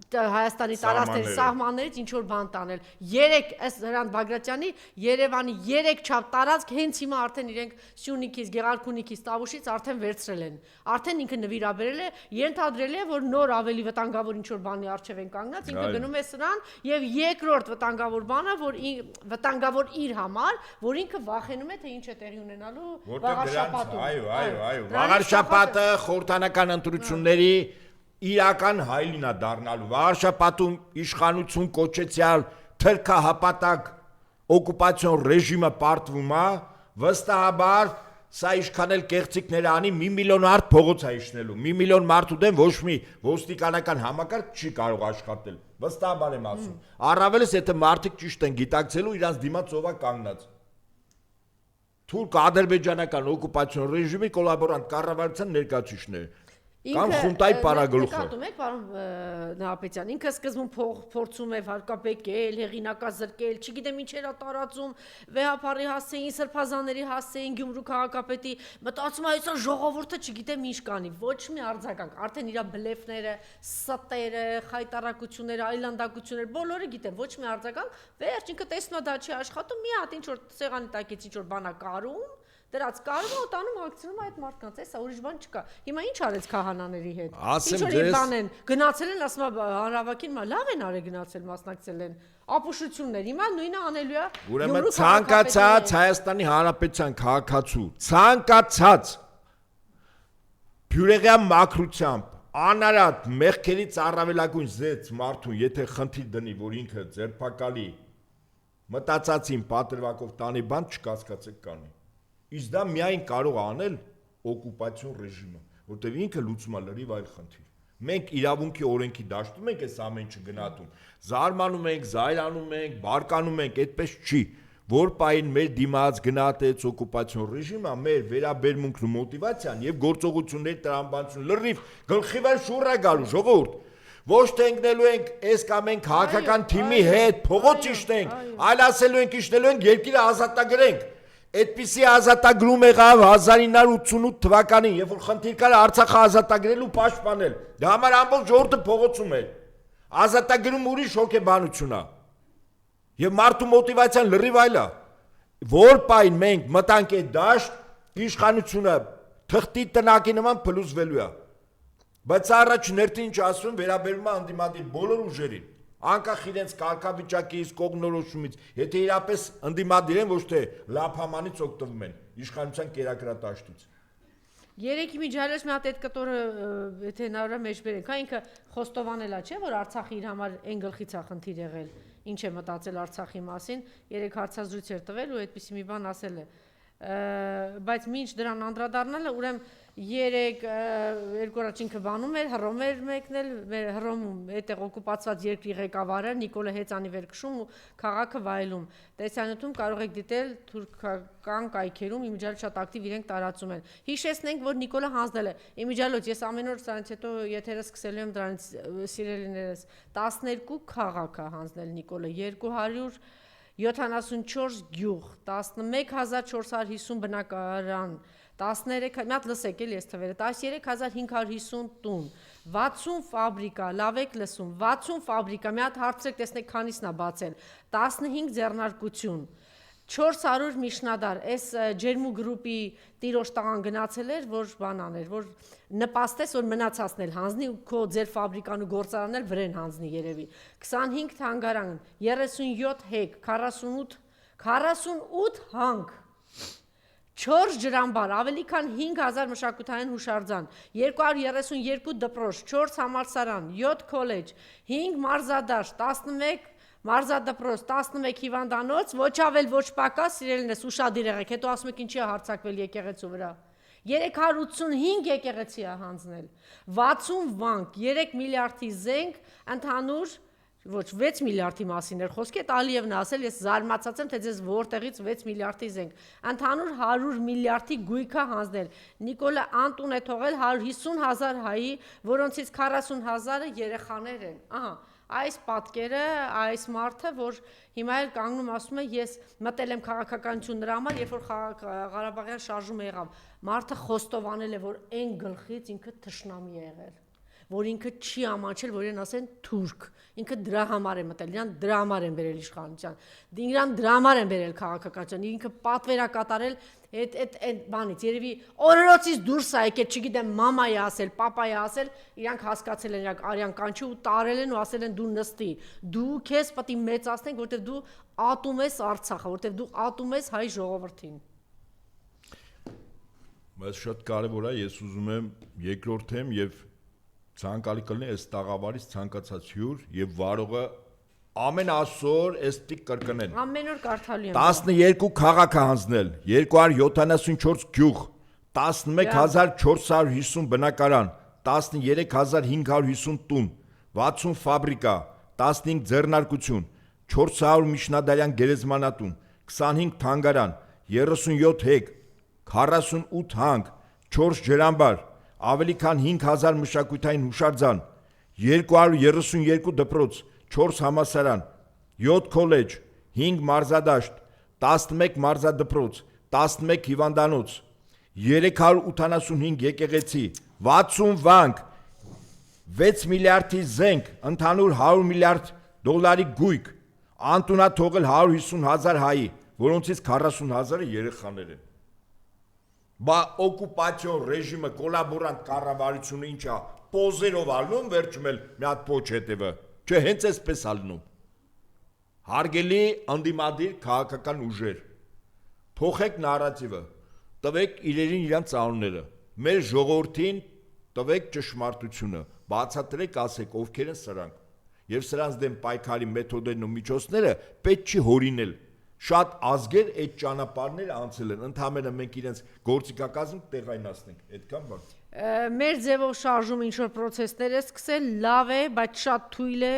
Հայաստանի տարածքների սահմաններից ինչ որ բան տանել։ 3 ըստ Հրանտ Բագրատյանի Երևանի 3 չափ տարածք հենց հիմա արդեն իրենք Սյունիքից, Գեղարքունիքից, Տավուշից արդեն վերցրել են։ Արդեն ինքը նվիրաբերել է, ենթադրել է, որ նոր ավելի վտանգավոր ինչ որ բանի առջև են կանգնած, ինքը գնում է սրան եւ երկրորդ վտանգավոր բանը, որ վտանգավոր իր համար, որ ինքը վախենում է, թե ինչ է տեղի ունենալու վաղարշաբաթում։ Այո, վաղարշաբաթը խորհրդանական ընտրությունների իրական հայլին է դառնալու։ Վաղարշաբաթում իշխանություն կոչեցյալ թրքահապատակ օկուպացիոն ռեժիմը պարտվում է, վստահաբար սա ինչքան էլ կեղծիկներ անի, 1 միլիոն մարդ փողոց է իջնելու, 1 միլիոն մարդու դեմ ոչ մի ոստիկանական համակարգ չի կարող աշխատել, վստահաբար եմ ասում, առավելս եթե մարդիկ ճիշտ են գիտակցելու իրանց դիմաց ով է կանգնած։ Թուրք ադրբեջանական օկուպացիոն ռեժիմի կոլաբորանտ կառավարության ներկայացուցիչները։ Կամ խունտայի պարագլուխը։ Նկատում եք, պարոն Նահապետյան, ինքը սկզբում փորձում է վարկաբեկել, հեղինակազրկել, չգիտեմ ինչերա տարածում, վեհապարի հասցեին, սրբազանների հասցեին, Գյումրու քաղաքապետի, մտածում է այսօր ժողովուրդը չգիտեմ ինչ կանի, ոչ մի արձագանք, արդեն իր բլեֆները, ստերը, խայտարակությունները, այլանդակությունները, բոլորը գիտեն, ոչ մի արձագանք, վերջ ինքը տեսնում է դա չի աշխատում, մի հատ ինչ որ սեղանի տակից ինչ որ բանա կարում, դրած կարում ու տանում ակցիոնում այդ մարդկանց, էսա ուրիշ բան չկա։ Հիմա ինչ արեց քահանաների հետ։ Ինչ որ բան են, գնացել են, ասում է հանրավակին, լավ են արել գնացել, մասնակցել են։ Ապուշություններ, հիմա նույնը անելու է։ Ուրեմն ցանկացած Հայաստանի Հանրապետության քաղաքացու, ցանկացած բյուրեղյա մաքրությամբ անարատ մեղքերից առավելագույն զեց մարդուն, եթե խնդիր դնի, որ ինքը ձերբակալի մտածածին պատրվակով տանի բան չկասկածեք կանի։ Իսկ դա միայն կարող է անել օկուպացիոն ռեժիմը, որտեղ ինքը լուծում է լրիվ այլ խնդիր։ Մենք իրավունքի օրենքի դաշտում ենք այս ամեն ինչը գնահատում։ Զարմանում ենք, զայրանում ենք, բարկանում ենք, այդպես չի։ Որ պայն մեր դիմաց գնահատեց օկուպացիոն ռեժիմը, մեր վերաբերմունքն ու մոտիվացիան եւ գործողությունների տրամաբանությունը լրիվ գլխի վրա շուռ է գալու ժողովուրդ։ Ոչ թե ընկնելու ենք այս կամ այն քաղաքական թիմի հետ փողոց իշտենք, այլ ասելու ենք իշտելու ենք երկիրը ազատագրենք։ Այդպիսի ազատագրում եղավ 1988 թվականին, երբ որ խնդիր կար Արցախը ազատագրել ու պաշտպանել։ Դա համար ամբողջ ժողովուրդը փողոցում էր։ Ազատագրում ուրիշ հոգեբանություն է։ Եվ մարդու մոտիվացիան լրիվ այլ է։ Որ պայն մենք մտանք այդ դաշտ, իշխանությունը թղթի տնակի նման փլուզվելու է։ Բայց առաջ ներքին ինչ ասում վերաբերում է ընդդիմադիր բոլոր ուժերին։ Անկախ իրենց կարգավիճակից, կողմնորոշումից, եթե իրապես ընդդիմադիր են, ոչ թե լափամանից օգտվում են իշխանության կերակրատաշտից։ Երեքի միջալից մի հատ այդ կտորը, եթե հնարավոր է մեջ բերենք, ինքը խոստովանելա չէ, որ Արցախի իր համար այն գլխից է խնդիր եղել, ինչ է մտածել Արցախի մասին, երեք հարցազրույց էր տվել ու այդպիսի մի բան ասել է։ Բայց մինչ դրան անդրադառնալը, ուրեմն երեք երկու առաջ ինքը բանում էր, հռոմ էր մեկնել, հռոմում այդտեղ օկուպացված երկրի ղեկավարը Նիկոլը Հեծանի վեր քշում ու քաղաքը վայելում։ Տեսանյութում կարող եք դիտել թուրքական կայքերում իմիջիալոց շատ ակտիվ իրենք տարածում են։ Հիշեցնենք, որ Նիկոլը հանձնել է իմիջիալոց, ես ամեն օր սրանից հետո եթերը սկսելու եմ դրանից սիրելիներս 12 քաղաք է հանձնել Նիկոլը, 274 գյուղ, 11450 բնակարան, 13, մի հատ լսեք էլ ես թվերը, 13550 տուն, 60 ֆաբրիկա, լավ եք լսում, 60 ֆաբրիկա, մի հատ հարցրեք, տեսնեք քանիսն է բացել, 15 ձեռնարկություն, 400 միջնադար, այս ջերմու գրուպի տիրոջ տղան գնացել էր, որ բան աներ, որ նպաստես, որ մնացածն էլ հանձնի, քո ձեր ֆաբրիկան ու գործարանն էլ վրեն հանձնի երևի, 25 թանգարան, 37 հեկ, 48 հանք, 4 ջրամբար, ավելի քան 5000 մշակութային հուշարձան, 232 դպրոց, 4 համալսարան, 7 քոլեջ, 5 մարզադաշտ, 11 մարզադպրոց, 11 հիվանդանոց, ոչ ավել ոչ պակաս, սիրելիներս ուշադիր եղեք, հետո ասում եք ինչի է հարձակվել եկեղեցու վրա։ 385 եկեղեցի է հանձնել, 60 վանք, 3 միլիարդի զենք, ընդհանուր ոչ 6 միլիարդի մասին էր խոսքի, այդ Ալիևն ասել, ես զարմացած եմ, թե ձեզ որտեղից 6 միլիարդի զենք, ընդհանուր 100 միլիարդի գույք է հանձնել, Նիկոլը անտուն է թողել 150,000 հայի, որոնցից 40,000-ը երեխաներ են, ահա, այս պատկերը, այս մարդը, որ հիմա էլ կանգնում ասում է, ես մտել եմ քաղաքականություն նրա համար, երբ որ Ղարաբաղյան շարժումը եղավ, մարդը խոստովանել է, որ այն գլխից ինքը թշնամի է եղել, որ ինքը չի ամաչել, որ իրեն ասեն թուրք, ինքը դրա համար է մտել, իրան դրա համար են բերել իշխանության, իրան դրա համար են բերել քաղաքականության, ինքը պատվեր է կատարել այդ բանից, երևի օրորոցից դուրս է եկել, չգիտեմ, մամա է ասել, պապա է ասել, իրանք հասկացել են, իրանք արյան կանչի ու տարել են ու ասել են դու նստի, դու քեզ պետք է մեծացնենք, որտեղ դու ատում ես Արցախը, որտեղ դու ատում ես հայ ժողովրդին։ Բայց շատ կարևոր է, ես ուզում եմ երկրորդեմ եւ ցանկալի կլինի այս տաղավարից ցանկացած հյուր եւ վարողը ամեն ասոր էստիկ կրկնեն։ Ամեն օր կարդալու եմ։ 12 քաղաք է հանձնել, 274 գյուղ, 11450 բնակարան, 13550 տուն, 60 ֆաբրիկա, 15 ձեռնարկություն, 400 միջնադարյան գերեզմանատուն, 25 թանգարան, 37 հեկ, 48 հանք, 4 ջրամբար, ավելի քան 5000 մշակութային հուշարձան, 232 դպրոց, 4 համալսարան, 7 քոլեջ, 5 մարզադաշտ, 11 մարզադպրոց, 11 հիվանդանոց, 385 եկեղեցի, 60 վանք, 6 միլիարդի զենք, ընդհանուր 100 միլիարդ դոլարի գույք, անտունա թողել 150,000 հայի, որոնցից 40,000-ը երեխաներ են։ Բա օկուպացիոն ռեժիմը, կոլաբորանտ կառավարությունը ինչա, պոզերով ալնում, վերջում էլ մի հատ փոչ հետևը, չէ, հենց այսպես ալնում։ Հարգելի անդիմադիր քաղաքական ուժեր, փոխեք նարատիվը, տվեք իրերին իրանց անունները, մեր ժողովրդին տվեք ճշմարտությունը, բացատրեք, ասեք ովքեր են սրանք, եւ սրանց դեմ պայքարի մեթոդերն ու միջոցները պետք չի հորինել։ Շատ ազգեր այդ ճանապարհները անցել են, ընդհանրապես մենք իրենց գործիքակազմը տեղայնացնենք, այդքան բան։ Մեր ձևով շարժում ինչ-որ պրոցեսներ է սկսել, լավ է, բայց շատ թույլ է,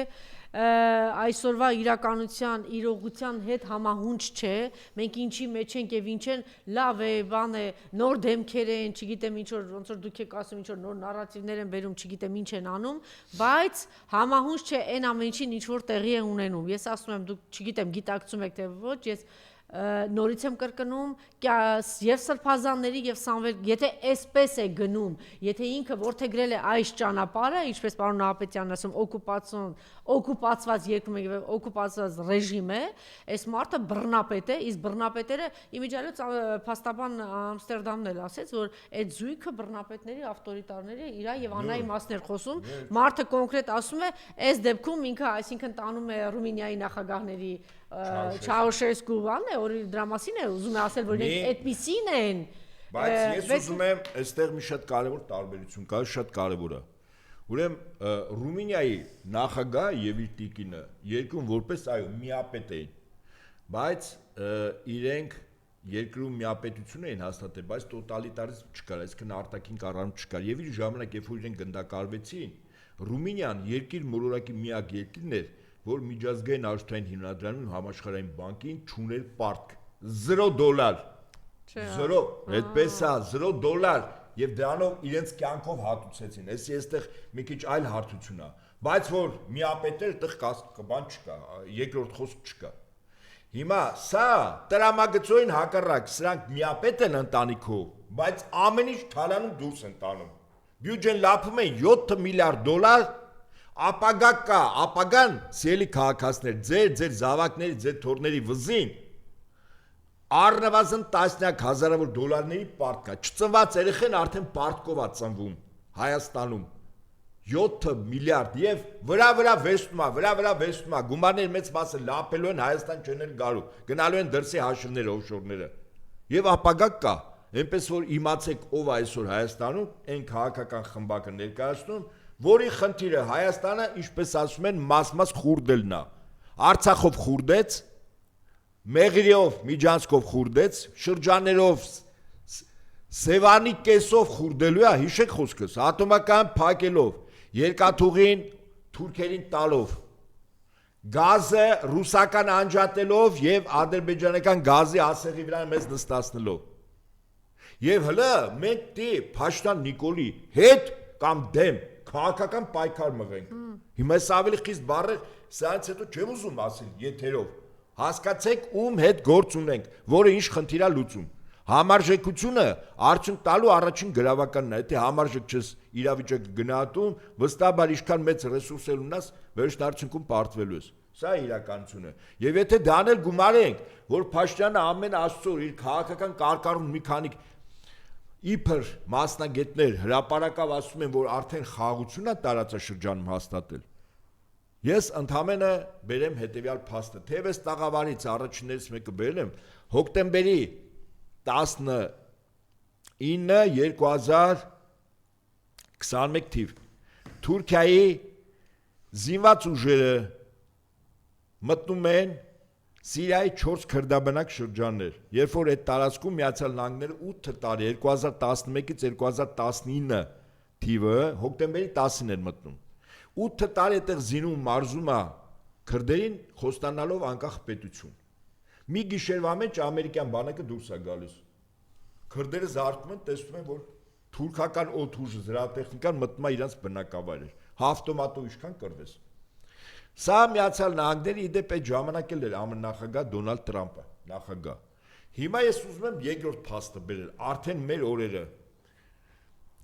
այսօրվա իրականության, իրողության հետ համահունչ չէ, մենք ինչի մեջ ենք եւ ինչ են, լավ է, բան է, նոր դեմքեր են, չգիտեմ ինչ-որ, ոնց որ դուք եք ասում, ինչ-որ նոր նարատիվներ են բերում, չգիտեմ ինչ են անում, բայց համահունչ չէ այն ամեն ինչին ինչ-որ տեղի է ունենում։ Ես ասում եմ, դուք չգիտեմ, գիտակցում եք թե ոչ, ես նորից եմ կրկնում, եւ սրբազանների եւ Սամվել, եթե այսպես է գնում, եթե ինքը որդեգրել է այս ճանապարհը, ինչպես պարոն Նահապետյանն ասում, օկուպացված երկրում է, օկուպացված ռեժիմ է, այս մարդը բռնապետ է, իսկ բռնապետերը իմիջիալից փաստաբան Ամստերդամն էլ ասեց, որ այդ զույգը բռնապետների, ավտորիտարների իրա եւ անայի մասն էր խոսում, մարդը կոնկրետ ասում է, այս դեպքում ինքը, այսինքն տանում է Ռումինիայի նախագահների Չաուշեսկու բանն է, որ դրա մասին է ուզում է ասել, որ իրենք այդպիսին են։ Բայց ես ուզում եմ, այստեղ մի շատ կարևոր տարբերություն կա, շատ կարևոր է։ Ուրեմն Ռումինիայի նախագահը եւ իր տիկինը երկրում որպես այո միապետ էին, բայց իրենք երկրում միապետություն էին հաստատել, բայց տոտալիտարիզմ չկար, այսինքն արտաքին կառավարում չկար եւ իր ժամանակ երբ որ իրենք գնդակարվեցին, Ռումինիան երկիր մոլորակի միակ երկիրն էր, որ միջազգային արժութային հիմնադրամին համաշխարհային բանկին չուներ պարտք $0, 0, այդպես է, $0 եւ դրանով իրենց կյանքով հատուցեցին։ Էսի այստեղ մի քիչ այլ հարթություն է, բայց որ միապետեր այդտեղ բան չկա, երկրորդ խոսք չկա։ Հիմա սա տրամագծային հակառակ, սրանք միապետ են ընտանիքով, բայց ամեն ինչ թալանում դուրս են տանում։ Բյուջեն լափում են $7 միլիարդ, ապագա կա, ապագան սիրելի քաղաքացիներ, ձեր զավակների, ձեր թորների վզին առնվազն տասնյակ հազարավոր դոլարների պարտք կա, չծնված երեխեն արդեն պարտքով է ծնվում Հայաստանում 7 միլիարդ եւ վրա վերցնում է, գումարների մեծ մասը լապելու են Հայաստան չեն գալու, գնալու են դրսի հաշիվները, օֆշորները եւ ապագա կա, այնպես որ իմացեք ով այսօր Հայաստանում այն քաղաքական խմբակը ներկայացնում, որի խնդիրը Հայաստանը, ինչպես ասում են, մաս-մաս խուրդելն է։ Արցախով խուրդեց, Մեղրիով, Միջանցքով խուրդեց, շրջաներով Սևանի կեսով խուրդելու է, հիշեք խոսքս, ատոմական փակելով, երկաթուղին թուրքերին տալով, գազը ռուսական անջատելով եւ ադրբեջանական գազի ասեղի վրա մեզ նստացնելով։ Եվ հլը մենք դի Փաշտան Նիկոլի հետ կամ դեմ քաղաքական պայքար մղենք։ Հիմա ես ավելի խիստ բառը սրանից հետո չեմ ուզում ասել եթերով։ Հասկացեք ում հետ գործ ունենք, որը ինչ խնդիր է լուծում։ Համարժեքությունը արդյունք տալու առաջին գրավականն է, եթե համարժեք չես իրավիճակը գնահատում, վստահաբար ինչքան մեծ ռեսուրսեր ունես, վերջին արդյունքում պարտվելու ես։ Սա է իրականությունը։ Եվ եթե դանել գումարենք, որ Փաշտյանը ամեն աստծո իր քաղաքական կարկառուն մի քանի իբր մասնագետներ հրապարակավ ասում են, որ արդեն խաղաղություն է տարածաշրջանում հաստատել։ Ես ընդհանրապես բերեմ հետևյալ փաստը, թեև այս տաղավարից առաջիններից մեկը բերել եմ հոկտեմբերի 19/2021 թիվ Թուրքիայի զինված ուժերը մտնում են Սիրիայի 4 քրդաբնակ շրջաններ, երբ որ այդ տարածքում Միացյալ Նահանգները 8 տարի 2011-ից 2019 թիվը հոկտեմբերի 10-ին էր մտնում։ 8 տարի այդտեղ զինում մարզում է քրդերին խոստանալով անկախ պետություն։ Մի գիշերվա մեջ ամերիկյան բանակը դուրս է գալիս։ Քրդերը զարթում են, տեսնում են, որ թուրքական օդուժը զրահատեխնիկան մտնում է իրենց բնակավայրեր։ Ավտոմատով ինչքան կրվես։ Սա Միացյալ Նահանգների իդեպ այդ ժամանակ էլ էր ԱՄՆ նախագահ Դոնալդ Տրամպը, նախագահ։ Հիմա ես ուզում եմ երկրորդ փաստը բերել, արդեն մեր օրերը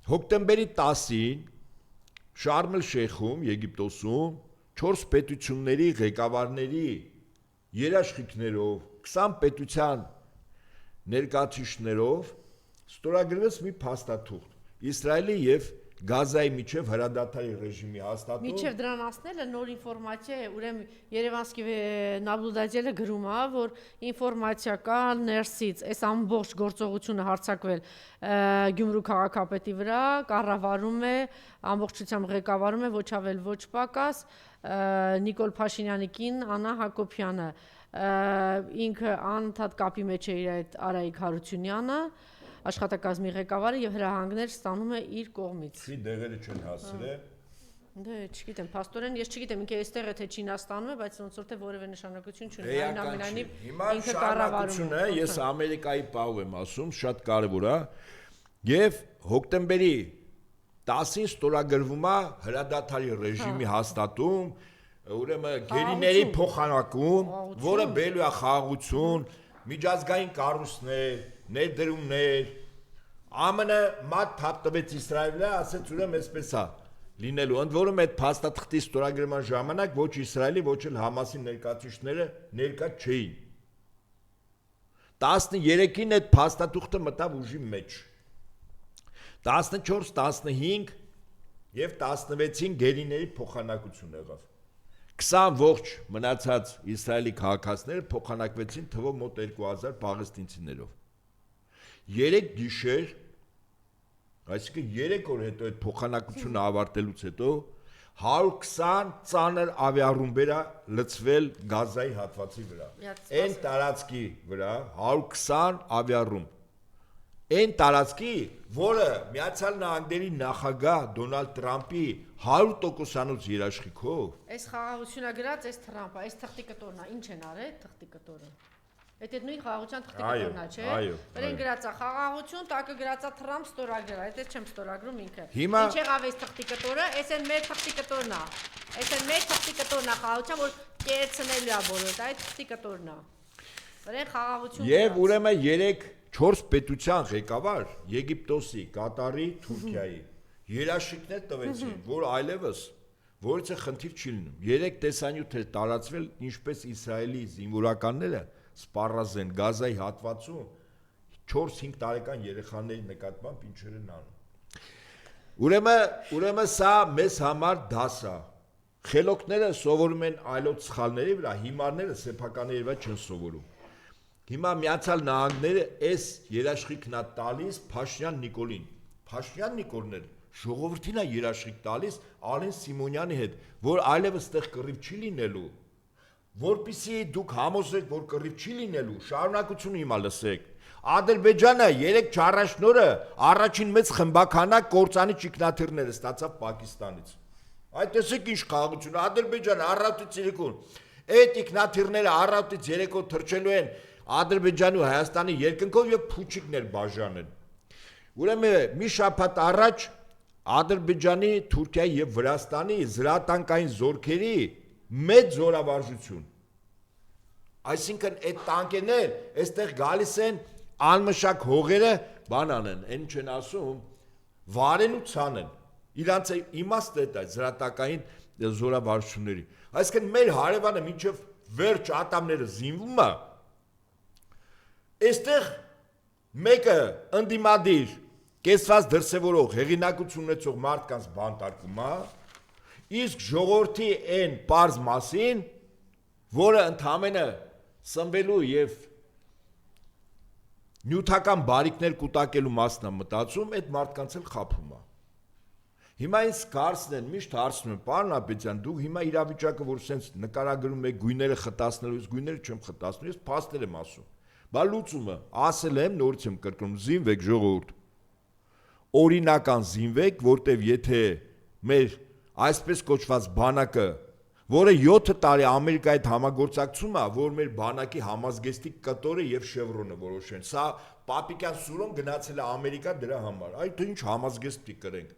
հոկտեմբերի 10-ին Շարմ el-Շեյխում, Եգիպտոսում 4 պետությունների ղեկավարների երաշխիքներով 20 պետության ներկայացուցիչներով ստորագրվեց մի փաստաթուղթ Իսրայելի եւ Գազայի միջև հրադադարի ռեժիմի հաստատում։ Միջև դրան ասնելը նոր ինֆորմացիա է, ուրեմն Երևանսկի նաբուդաջելը գրում է, որ ինֆորմացիա կա ներսից, այս ամբողջ գործողությունը հարձակվել Գյումրու քաղաքապետի վրա, կառավարում է, ամբողջությամբ ղեկավարում է ոչ ավել ոչ պակաս Նիկոլ Փաշինյանի կին Աննա Հակոբյանը, ինքը անընդհատ կապի մեջ է իր այդ Արայիկ Հարությունյանը, աշխատակազմի ղեկավարը եւ հրահանգներ ստանում է իր կողմից։ Չի դեղերը չեն հասցրել։ Դե չգիտեմ, փաստորեն ես չգիտեմ ինքը այստեղ է թե Չինաստանում է, բայց ոնց որ թե որևէ նշանակություն չունի, այնուամենայնիվ ինքը կառավարում է։ Ես Ամերիկայի պահով եմ ասում, շատ կարևոր է։ Եվ հոկտեմբերի 10-ին ստորագրվում է հրադադարի ռեժիմի հաստատում, ուրեմն գերիների փոխանակում, որը բերելու է խաղաղություն, միջազգային կառույցներ, ներդրումներ, ԱՄՆ մատ թափ տվեց Իսրայելը, ասեց ուրեմն այսպես է լինելու, ընդ որում այդ փաստաթղթի ստորագրման ժամանակ ոչ Իսրայելի, ոչ էլ Համասի ներկայացուցիչները ներկա չէին։ 13-ին այդ փաստաթուղթը մտավ ուժի մեջ։ 14, 15 եւ 16-ին գերիների փոխանակություն եղավ։ 20 ողջ մնացած Իսրայելի քաղաքացիները փոխանակվեցին թվով մոտ 2000 պաղեստինցիներով։ 3 գիշեր, այսինքն 3 օր հետո այդ փոխանակությունը ավարտելուց հետո 120 ծանր ավիառումբեր լցվել Գազայի հատվածի վրա։ Այն տարածքի վրա 120 ավիառումբ։ Այն տարածքի, որը Միացյալ Նահանգների նախագահ Դոնալդ Տրամպի 100%-անոց երաշխիքով։ Այս խաղաղությունա գրած այս Թրամփը, այս թղթի կտորն է, ինչ են արել թղթի կտորը։ Այդ նույն խաղաղության թղթի կտորն է, չէ՞։ Վրան գրածա խաղաղություն, տակը գրածա Թրամփ ստորագրել, այդ չեմ ստորագրում ինքը։ Ինչ եղավ այս թղթի կտորը, այս են մեր թղթի կտորն է։ Այս են մեր թղթի կտորն է խաղաղության, որ կերցնելու է բոլորը, այդ թղթի կտորն է։ Վրան խաղաղություն։ Եվ ուրեմն 4 պետության ղեկավար Եգիպտոսի, Կատարի, Թուրքիայի երաշխիքներ տվեցին, որ այլևս որից է խնդիր չի լինում։ 3 տեսանյութ էր տարածվել, ինչպես Իսրայելի զինվորականները սպառազեն Գազայի հատվածում 4-5 տարեկան երեխաների նկատմամբ ինչեր են անում։ Ուրեմն սա մեզ համար դաս է։ Խելոքները սովորում են այլոց սխալների վրա, հիմարները սեփականների վրա չեն սովորում։ Հիմա Միացյալ Նահանգները այս երաշխիքն է տալիս Փաշինյան Նիկոլին։ Փաշինյան Նիկոլն էլ ժողովրդին է երաշխիք տալիս Ալեն Սիմոնյանի հետ, որ այլևս այդտեղ կռիվ չի լինելու, որպեսզի դուք համոզեք, որ կռիվ չի լինելու, շարունակությունը հիմա լսեք։ Ադրբեջանը 3 չառաջնորը առաջին մեծ խմբականակ կործանի ճիկնաթիռները ստացավ Պակիստանից։ Այդ տեսեք ինչ խաղաղություն, Ադրբեջանը առավոտից երեկոն այդ ճիկնաթիռները առավոտից երեկո թռչելու են Ադրբեջանի ու Հայաստանի երկնքով եւ փուչիկներ բաժանել։ Ուրեմն մի շաբաթ առաջ Ադրբեջանի, Թուրքիայի եւ Վրաստանի զրահատանկային զորքերի մեծ զորավարժություն։ Այսինքն այդ տանկերներ այստեղ գալիս են անմշակ հողերը բան անեն, այն չեն ասում, վարեն ու ցանեն։ Իրանց իմաստը դա զրահատանկային զորավարժությունների։ Այսինքն մեր հարևանը մինչև վերջ ատամները զինվում է։ Այստեղ մեկը ընդդիմադիր կեսված դրսևորող հեղինակություն ունեցող մարդկանց բանտարկում է, իսկ ժողովրդի այն պարզ մասին, որը ընդհանրապես սնվելու եւ նյութական բարիկներ կուտակելու մասն է մտածում, այդ մարդկանց էլ խափում է։ Հիմա ինձ կարծեն միշտ հարցնում են, պարոն Աբեդյան, դուք հիմա իրավիճակը որ sense նկարագրում եք գույները խտացնելու, ես գույները չեմ խտացնում, ես փաստեր եմ ասում։ Բա լուծումը, ասել եմ, նորից եմ կրկնում, զինվեք ժողովուրդ։ Օրինական զինվեք, որտեվ եթե մեր այսպես կոչված բանակը որը 7 տարի Ամերիկայի հետ համագործակցում է, որ մեր բանակի համազգեստի կտորը եւ Շևրոնը որոշեն։ Սա Պապիկյան Սուրոն գնացել է Ամերիկա դրա համար։ Այդ ինչ համազգեստ պիտի կրենք։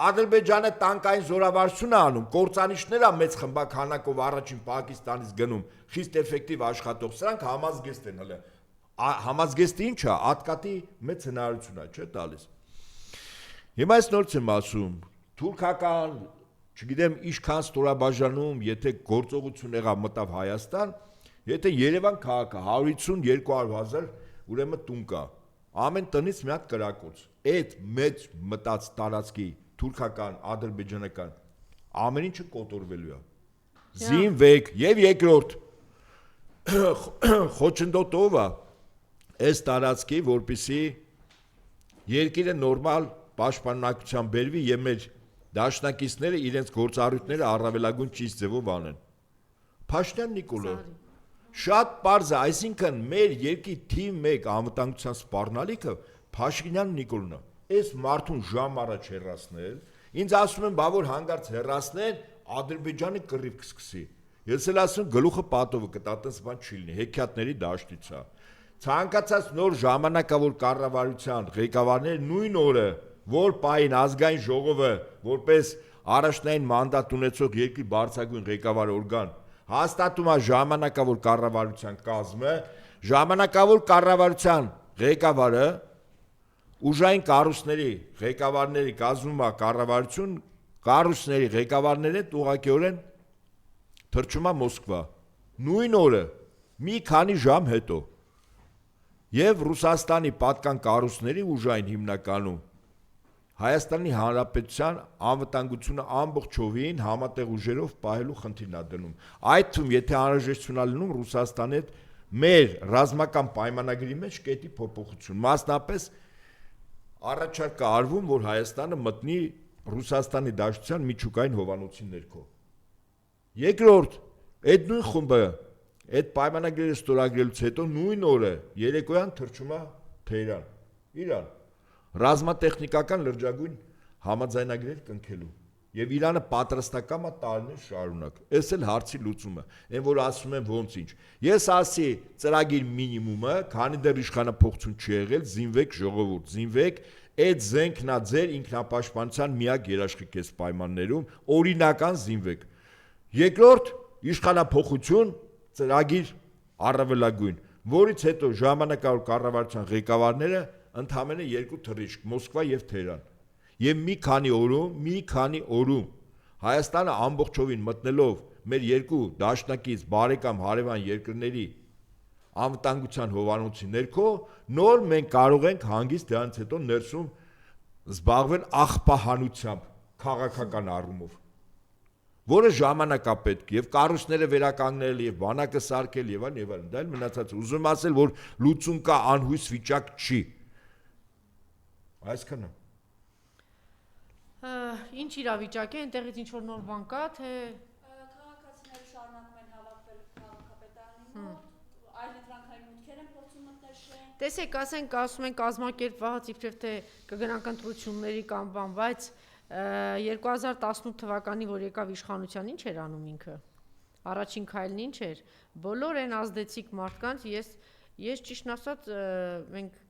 Ադրբեջանը տանկային զորավարություն է անում, կործանիչներ է մեծ խմբականակով առաջին Պակիստանից գնում, խիստ էֆեկտիվ աշխատող, սրանք համազգեստ են հələ։ Համազգեստը ինչ է, ատկատի մեծ հնարություն է, չէ՞ տալիս։ Հիմա ես նորից եմ ասում, թուրքական, չգիտեմ ինչքան ստորաբաժանում, եթե գործողություն եղավ մտավ Հայաստան, եթե Երևան քաղաքը 150-200 000 ուրեմն տուն կա, ամեն տնից մի հատ կրակոց, այդ մեծ մտած տարածքի թուրքական, ադրբեջանական, ամեն ինչը կոտորվելու է։ Զինվեք եւ երկրորդ խոչընդոտով է այս տարածքի, որպեսի երկիրը նորմալ պաշտպաննակության բերվի եւ մեր դաշնակիցները իրենց գործառույթները առավելագույն ճիշտ ձևով անեն։ Փաշինյան Նիկոլը շատ པարզ է, այսինքն մեր երկրի թիվ 1 անվտանգության սպառնալիքը Փաշինյան Նիկոլն է։ Այս մարդուն ժամ առաջ հեռացնել, ինձ ասում են, բա որ հանգարց հեռացնեն, Ադրբեջանը կռիվ կսկսի։ Ես էլ ասում գլուխը պատովը կտա, այդպես բան չի լինի, հեքիաթների դաշտից է։ Ցանկացած նոր ժամանակավոր կառավարության ղեկավարները նույն օրը, որ պահին ազգային ժողովը որպես առաջնային մանդատ ունեցող երկրի բարձրագույն ղեկավար օրգան հաստատում է ժամանակավոր կառավարության կազմը, ժամանակավոր կառավարության ղեկավարը ուժային կառույցների ղեկավարների կազմում է կառավարություն, կառույցների ղեկավարները ուղղակիորեն թռչում է Մոսկվա։ Նույն օրը մի քանի ժամ հետո եւ Ռուսաստանի պատկան կառույցների ուժային հիմնականում Հայաստանի Հանրապետության անվտանգությունը ամբողջովին համատեղ ուժերով պահելու խնդիրն է դնում։ Այդ թվում, եթե անհրաժեշտություն է լինում Ռուսաստանի հետ մեր ռազմական պայմանագրի մեջ կետի փոփոխություն, մասնապես առաջարկ կա արվում, որ Հայաստանը մտնի Ռուսաստանի Դաշնության միջուկային հովանոցի ներքո։ Երկրորդ, այդ նույն խումբը այդ պայմանագրերը ստորագրելուց հետո նույն օրը երեկոյան թռչում է Թեհրան, Իրան, ռազմատեխնիկական լրջագույն համաձայնագրեր կնքելու։ Եվ Իրանը պատրաստական է տարիներ շարունակ։ Այս էլ հարցի լուծումը, այն որ ասում են ոնց ինչ։ Ես ասի ծրագիր մինիմումը, քանի դեռ իշխանապողություն չի եղել, զինվեք ժողովուրդ, զինվեք, այդ զենքն է ձեր ինքնապաշտպանության միակ երաշխիքես պայմաններում, օրինական զինվեք։ Երկրորդ, իշխանապողություն, ծրագիր առավելագույն, որից հետո ժամանակավոր կառավարության ղեկավարները ընդամենը 2 թռիչք Մոսկվա եւ Թեհրան։ Եվ մի քանի օրում Հայաստանը ամբողջովին մտնելով մեր երկու դաշնակից բարեկամ հարևան երկրների անվտանգության հովանոցի ներքո, նոր մենք կարող ենք հանգիստ դրանից հետո ներսում զբաղվել աղբահանությամբ քաղաքական առումով, որը ժամանակ է պետք եւ կառույցները վերականգնել եւ բանակը սարքել եւ այլն, դա էլ մնացած ուզում ասել, որ լուծում կա անհույս վիճակ չի։ Այսքանը։ Ինչ իրավիճակ է, այնտեղից ինչ որ նոր բան կա, թե քաղաքացիները շարունակում են հավաքվել քաղաքապետարանի մոտ, այլ ընտրանքային մուտքեր են փորձում մտնել շենք։ տեսեք, ասենք, ասում են կազմակերպված իբրև թե կգնանք ընտրությունների կամ բան, բայց 2018 թվականի, որ եկավ իշխանության, ինչ էր անում ինքը։ Առաջին քայլն ինչ էր։ Բոլոր այն ազդեցիկ մարդկանց, ես ճիշտ ասած, մենք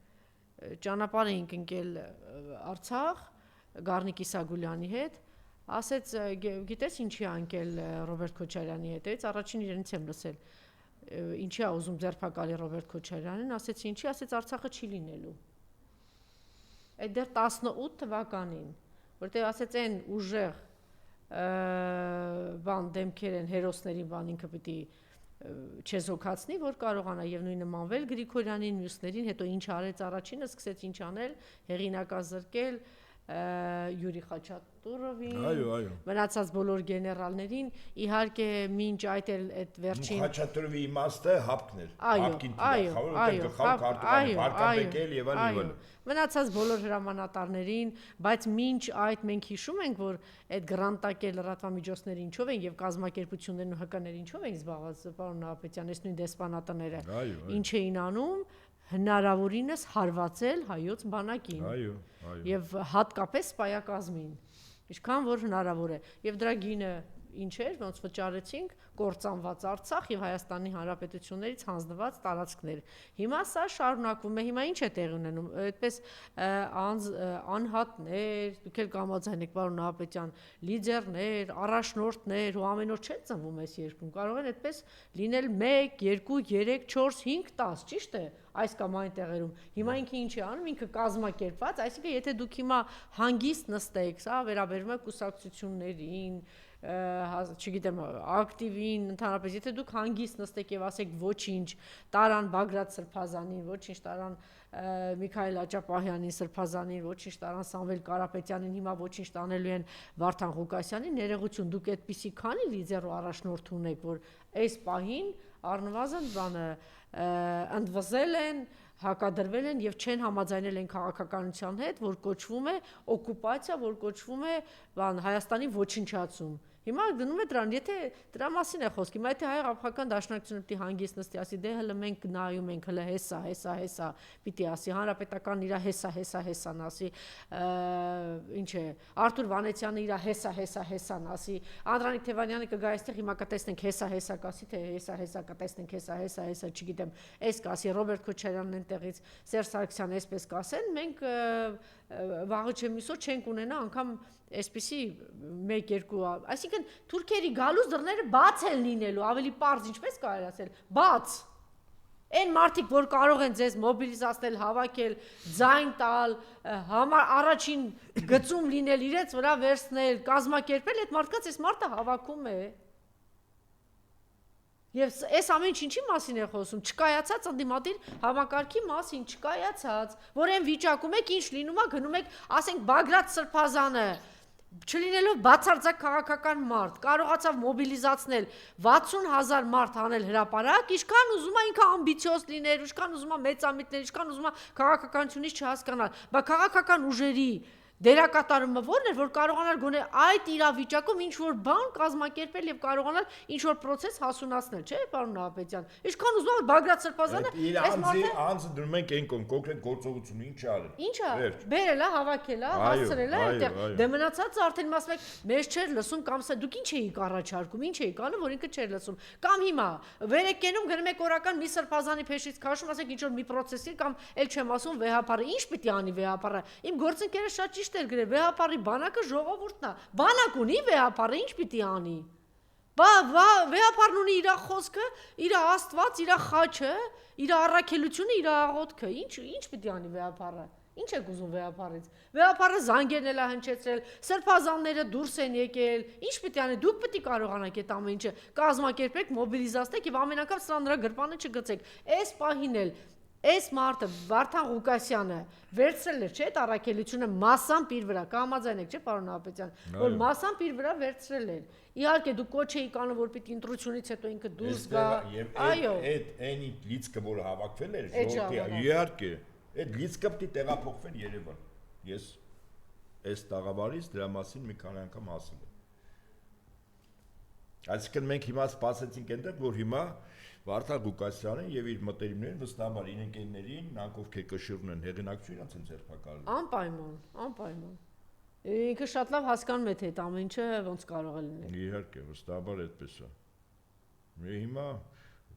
ճանապարհ էինք ընկել Արցախ Գառնիկ Իսագուլյանի հետ, ասեց, գիտես ինչի անկել Ռոբերտ Քոչարյանի հետ, այց առաջին իրենից եմ լսել, ինչի է ուզում ձերբակալի Ռոբերտ Քոչարյանին, ասեց ինչի, ասեց Արցախը չի լինելու։ Այդ դեռ 18 թվականին, որտեղ ասեց այն ուժեղ բան դեմքեր են հերոսների բան ինքը պիտի չեզոքացնի, որ կարողանա եւ նույնը Մանվել Գրիգորյանին, մյուսներին, հետո ինչ արեց առաջինը, սկսեց ինչ անել, հեղինակազրկել Յուրի Խաչատուրովին, մնացած բոլոր գեներալներին, իհարկե մինչ այդ էլ այդ վերջին Խաչատուրովի իմաստը հապկն էր, հապկին թիրախավոր, եւ այլն։ Մնացած բոլոր հրամանատարներին, բայց մինչ այդ մենք հիշում ենք, որ այդ գրանտակել լրատվամիջոցները ինչով են եւ կազմակերպություններն ու ՀԿ-ները ինչով էին զբաղված, պարոն Նահապետյան, այս նույն դեսպանատները, ինչ էին անում, հնարավորինս հարվածել հայոց բանակին եւ հատկապես սպայակազմին, ինչքան որ հնարավոր է, եւ դրա գինը ինչեր, ոնց վճարեցինք կործանված Արցախ եւ Հայաստանի Հանրապետություններից հանձնված տարածքներ։ Հիմա սա շարունակվում է, հիմա ինչ է տեղի ունենում, այդպես անհատներ, դուք էլ կամաձայն եք, պարոն Նահապետյան, լիդերներ, առաջնորդներ ու ամեն օր չեն ծնվում այս երկրում, կարող են այդպես լինել 1, 2, 3, 4, 5, 10, ճիշտ է, այս կամ այն տեղերում։ Հիմա ինքը ինչ է անում, ինքը կազմակերպված, այսինքն եթե դուք հիմա հանգիստ նստեք, սա վերաբերում է կուսակցություններին, չգիտեմ, ակտիվին, ընդհանրապես, եթե դուք հանգիստ նստեք եւ ասեք ոչինչ, տարան Բագրատ Սրբազանին, ոչինչ տարան Միքայել Աճապահյանին, Սրբազանին, ոչինչ տարան Սամվել Կարապետյանին, հիմա ոչինչ տանելու են Վարդան Ղուկասյանին, ներողություն, դուք այդպիսի քանի լիդեր ու առաջնորդ ունեք, որ այս պահին առնվազն բանը ընդվզել են, հակադրվել են եւ չեն համաձայնել են քաղաքականության հետ, որ կոչվում է օկուպացիա, որ կոչվում է Հայաստանի ոչնչացում։ Հիմա գնում է դրան, եթե դրա մասին է խոսք, հիմա եթե հայ-աղբական դաշնակցությունը պիտի հանգիստ նստի, ասի դե հələ մենք նայում ենք, հələ հեսա, պիտի ասի, հանրապետական իրա հեսան ասի, ինչ է, Արթուր Վանեցյանը իրա հեսան ասի, Անդրանիկ Թևանյանը կգա այստեղ, հիմա կտեսնենք հեսա կասի, թե հեսա կտեսնենք հեսա, չգիտեմ, այս կասի, Ռոբերտ Քոչարյանն այնտեղից, Սերժ Սարգսյանը այսպես կասեն, մենք վաղը չեմ իսօր չենք ունենա անգամ այսպիսի 1-2, այսինքն թուրքերի գալուց դռները բաց են լինելու, ավելի պարզ, ինչպես կարելի ասել, բաց։ Այն մարդիկ, որ կարող են ձեզ մոբիլիզացնել, հավաքել, ձայն տալ, առաջին գծում լինել, իրենց վրա վերցնել, կազմակերպել, այդ մարդկանց այս մարդը հավաքում է։ Եվ այս ամեն ինչի մասին է խոսում, չկայացած ընդդիմադիր համակարգի մասին, չկայացած, որ այն վիճակում եք, ինչ լինում է, գնում եք, ասենք Բագրատ Սրբազանը, չլինելով բացարձակ քաղաքական մարդ, կարողացավ մոբիլիզացնել 60,000 մարդ անել հրապարակ, ինչքան ուզում է ինքը ամբիցիոզ լիներ, ինչքան ուզում է մեծամիտներ, ինչքան ուզում է քաղաքականությունից չհասկանալ, բայց քաղաքական ուժերի դերակատարումը ո՞րն էր, որ կարողանալ գոնե այդ իրավիճակում ինչ-որ բան կազմակերպել եւ կարողանալ ինչ-որ process հասունացնել, չէ՞, պարոն Նահապետյան։ Ինչքան ուզում է Բագրատ Սրբազանը, այս մարդը անձը դնում ենք այն կոնկրետ գործողությունը ինչ արել։ Ինչ է, բերել է, հավաքել է, հասցրել է այդտեղ։ Դե մնացածը արդեն ասում եք, մեզ չէր լսում կամ սա դուք ինչ էիք առաջարկում, ինչ էիք անում, որ ինքը չէր լսում։ Կամ հիմա վերեկենում գնում եք օրական մի Սրբազանի փեշից քաշում, ասեք ինչ-որ մի process-ի կամ էլ չեմ ասում վեհապարը, ինչ պիտի անի վեհապարը։ Իմ գործընկերը շատ ճիշտ էր գրել, վեհապարի բանակը ժողովուրդն է։ Բանակ ունի վեհապարը, ինչ պիտի անի։ Վեհապարն ունի իր խոսքը, իր Աստված, իր խաչը, իր առաքելությունը, իր աղոթքը։ Ինչ պիտի անի վեհապարը։ Ինչ եք ուզում վեհապարից։ Վեհապարը զանգերն էլ է հնչեցրել, սրբազանները դուրս են եկել։ Ինչ պիտի անի։ Դուք պիտի կարողանաք այդ ամեն ինչը կազմակերպեք, մոբիլիզացնեք եւ ամեն անգամ սրա նրա գրպանը չգցեք։ Այս պահին էլ այս մարդը Վարդան Ղուկասյանը վերցրել էր, չէ՞, այդ առաքելությունը մասամբ իր վրա, կհամաձայն եք, չէ՞, պարոն Նահապետյան, որ մասամբ իր վրա վերցրել էր։ Իհարկե դուք կոչ էիք անում, որ պիտի ընտրությունից հետո ինքը դուրս գա։ Այո, այդ այնի լիցքը, որ հավաքվել էր, իհարկե, այդ լիցքը պիտի տեղափոխվեն Երևան։ Ես այս տաղավարից դրա մասին մի քանի անգամ ասել եմ։ Այսինքն մենք հիմա սպասեցինք այնտեղ, որ հիմա Վարդան Ղուկասյանն եւ իր մտերիմներին վստահաբար իր ընկերներին, նրանք ովքեր կշիռն են հեղինակություն իրենց են ձերբակալել։ Անպայման։ Ինքը շատ լավ հասկանում է թե այդ ամեն ինչը ոնց կարող է լինել։ Իհարկե, վստահաբար այդպես է։ Հիմա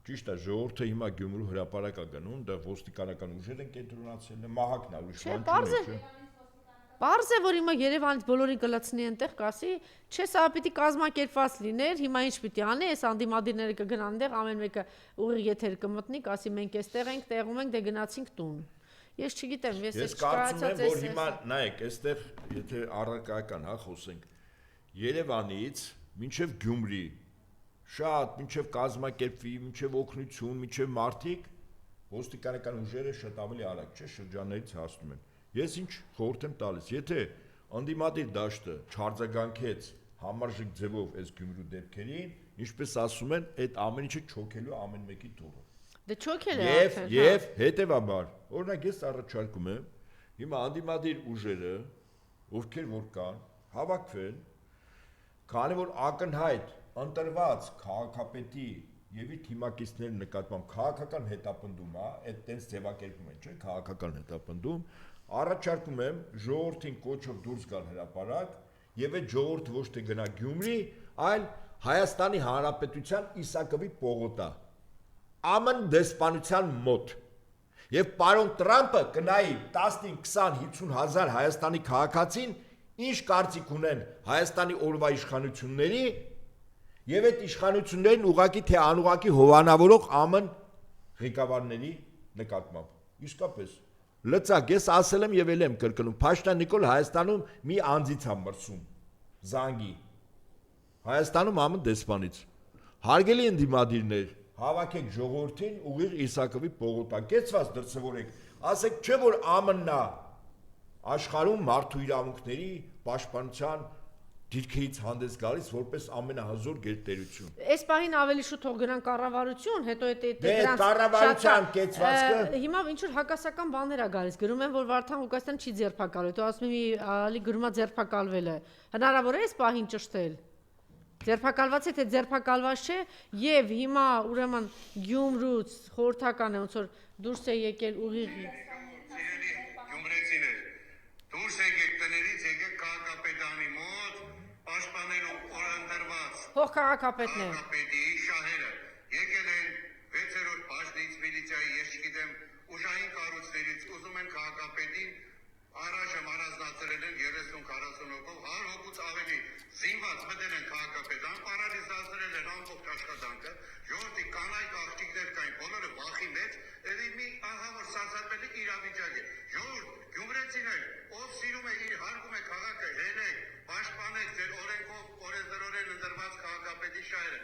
ճիշտ է, ժողովուրդը հիմա Գյումրու հրապարակ է գնում, դա ոստիկանական ուժեր են կենտրոնացել, մահակն է, ուրիշ բան չէ։ Պարզ է, որ հիմա Երևանից բոլորին կլցնի այնտեղ կասի, չէ, սա պիտի կազմակերպված լիներ, հիմա ինչ պիտի անի, այս անդիմադիրները կգնան այնտեղ, ամեն մեկը ուղիղ եթեր կմտնի, կասի մենք էստեղ ենք, տեղում ենք, դե գնացինք տուն։ Ես չգիտեմ, ես կարծում եմ, որ հիմա նայեք, այստեղ եթե առարկայական, խոսենք, Երևանից մինչև Գյումրի, շատ մինչև կազմակերպվի, մինչև օգնություն, մինչև մարդիկ, ոստիկանական ուժերը շատ ավելի արագ, չէ, շրջաններից հասնում են։ Ես ինչ խորհուրդ եմ տալիս, եթե անդիմադիր դաշտը չարձագանքեց համարժեք ձևով այս Գյումրու դեպքերին, ինչպես ասում են, այդ ամեն ինչը չոքելու ամեն մեկի թողը։ Դե չոքել է արդեն։ Եվ հետևաբար, օրինակ ես առաջարկում եմ, հիմա անդիմադիր ուժերը, ովքեր որ կան, հավաքվեն, քանի որ ակնհայտ ընտրված քաղաքապետի եւ իր թիմակիցների նկատմամբ քաղաքական հետապնդում է, այդ տենց ձևակերպում են, չէ՞, քաղաքական հետապնդում, առաջարկում եմ ժողովրդին կոչով դուրս գալ հրապարակ եւ այդ ժողովուրդը ոչ թե գնա Գյումրի, այլ Հայաստանի Հանրապետության Իսակովի պողոտա ԱՄՆ դեսպանության մոտ եւ պարոն Տրամպը կնայի 15, 20, 50 հազար Հայաստանի քաղաքացին ինչ կարծիք ունեն Հայաստանի օրվա իշխանությունների եւ այդ իշխանություններին ուղակի թե անուղակի հովանավորող ԱՄՆ ղեկավարների նկատմամբ իսկապես լծակ ես ասել եմ եւ ել եմ կրկնում Փաշտան Նիկոլ Հայաստանում մի անձից է մրցում զանգի Հայաստանում ԱՄՆ դեսպանից հարգելի ընդդիմադիրներ հավաքեք ժողովրդին ուղիղ Իսակովի պողոտա կեցված դրսևորեք ասեք չէ որ ԱՄՆ-ն է աշխարհում մարդու իրավունքների պաշտպանության դիրքերից հանդես գալիս որպես ամենահզոր գերտերություն Այս պահին ավելի շուտ թող գնան կառավարություն, հետո Դե կառավարության կեցվածքը հիմա ինչ որ հակասական բաներ է գալիս, գրում են որ Վարդան Ղուկասյանը չի ձերբակալվել, հետո ասում եմ ալի գրումա ձերբակալվել է։ Հնարավոր է այս պահին ճշտել։ Ձերբակալված է թե ձերբակալված չէ եւ հիմա ուրեմն Գյումրուց խորհրդական է ոնց որ դուրս է եկել ուղիղ Գյումրեցիներ դուրս եկեք տներից եկեք քաղաքապետանի մոտ պաշտպանելու օրենտրված Հող քաղաքապետներ քաղաքապետի շահերը եկել են 6-րդ բաժնից միլիցիայի ես չգիտեմ ուժային կառույցներից ուզում են քաղաքապետին առաջը մարզնացրել են 30-40 հոգով 100 հոգուց ավելի զինված մտել են քաղաքապետան պարալիզացրել են ամբողջ աշխատանքը ժողովրդի կանայք աղջիկներ կային բոլորը վախի մեջ էլի մի ահավոր սարսափելի իրավիճակ է ժողովուրդ գյումրեցիներ ով սիրում է իր հարգում է քաղաքը հենեք պաշտպանեք ձեր օրենքով օրենսդրորեն ընտրված քաղաքապետի շահերը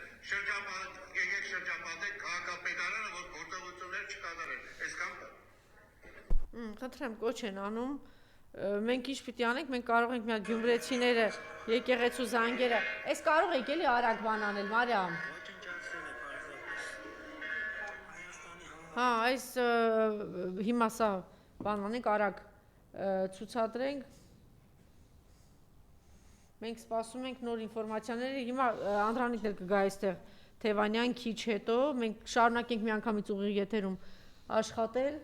եկեք շրջապատեք քաղաքապետարանը որ գործողություններ չկատարեն այսքան Խնդրեմ կոչ են անում մենք ինչ պիտի անենք մենք կարող ենք մի հատ գյումրեցիները եկեղեցու զանգերը այս կարող եք էլի արագ բան անել Մարիամ Հա այս հիմա սա բան անենք արագ ցուցադրենք Մենք սպասում ենք նոր ինֆորմացիաների հիմա Անդրանիկն էլ կգա այստեղ Թևանյան քիչ հետո մենք շարունակենք մի անգամից ուղիղ եթերում աշխատել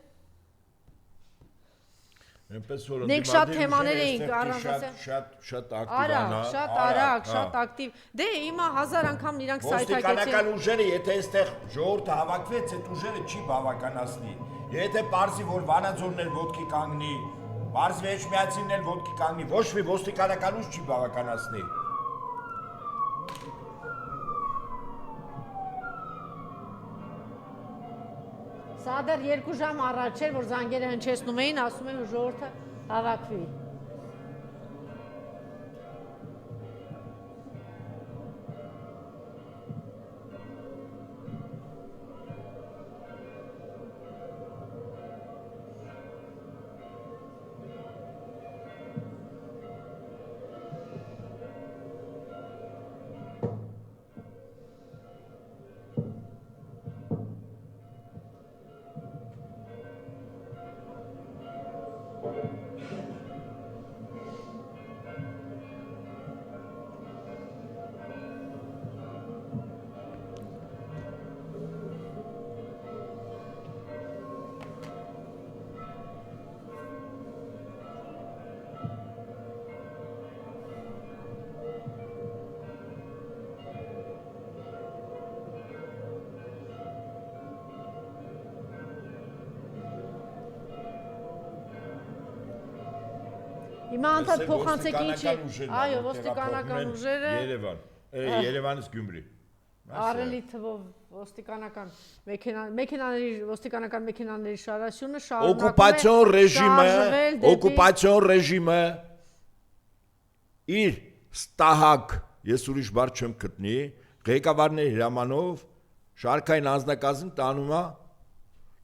Այնպես որ Մենք շատ թեմաներ էինք առանձնացել շատ Արագ, շատ արագ, շատ ակտիվ Դե հիմա 1000 անգամ իրանք սայթակեցին Ոստիկանական ուժերը եթե այստեղ ժողովուրդը հավաքվեց այդ ուժերը չի բավականացնի Եթե պարզի որ Վանաձորն էլ ոտքի կանգնի Պարզվի Էջմիածինն էլ ոտքի կանգնի ոչ մի ոստիկանական ուժ չի բավականացնի Սա դեռ 2 ժամ առաջ էր որ զանգերը հնչեցնում էին ասում էին ժողովուրդը հավաքվի Հիմա անդադ փոխանցեք ինչի այո ոստիկանական ուժերը Երևանից Գյումրի Արելի թվով ոստիկանական մեքենաների ոստիկանական մեքենաների շարաշյունը շարունակում է օկուպացիոն ռեժիմը իր ստահակ ես ուրիշ բառ չեմ գտնի ղեկավարների հրամանով շարքային անձնակազմին տանում է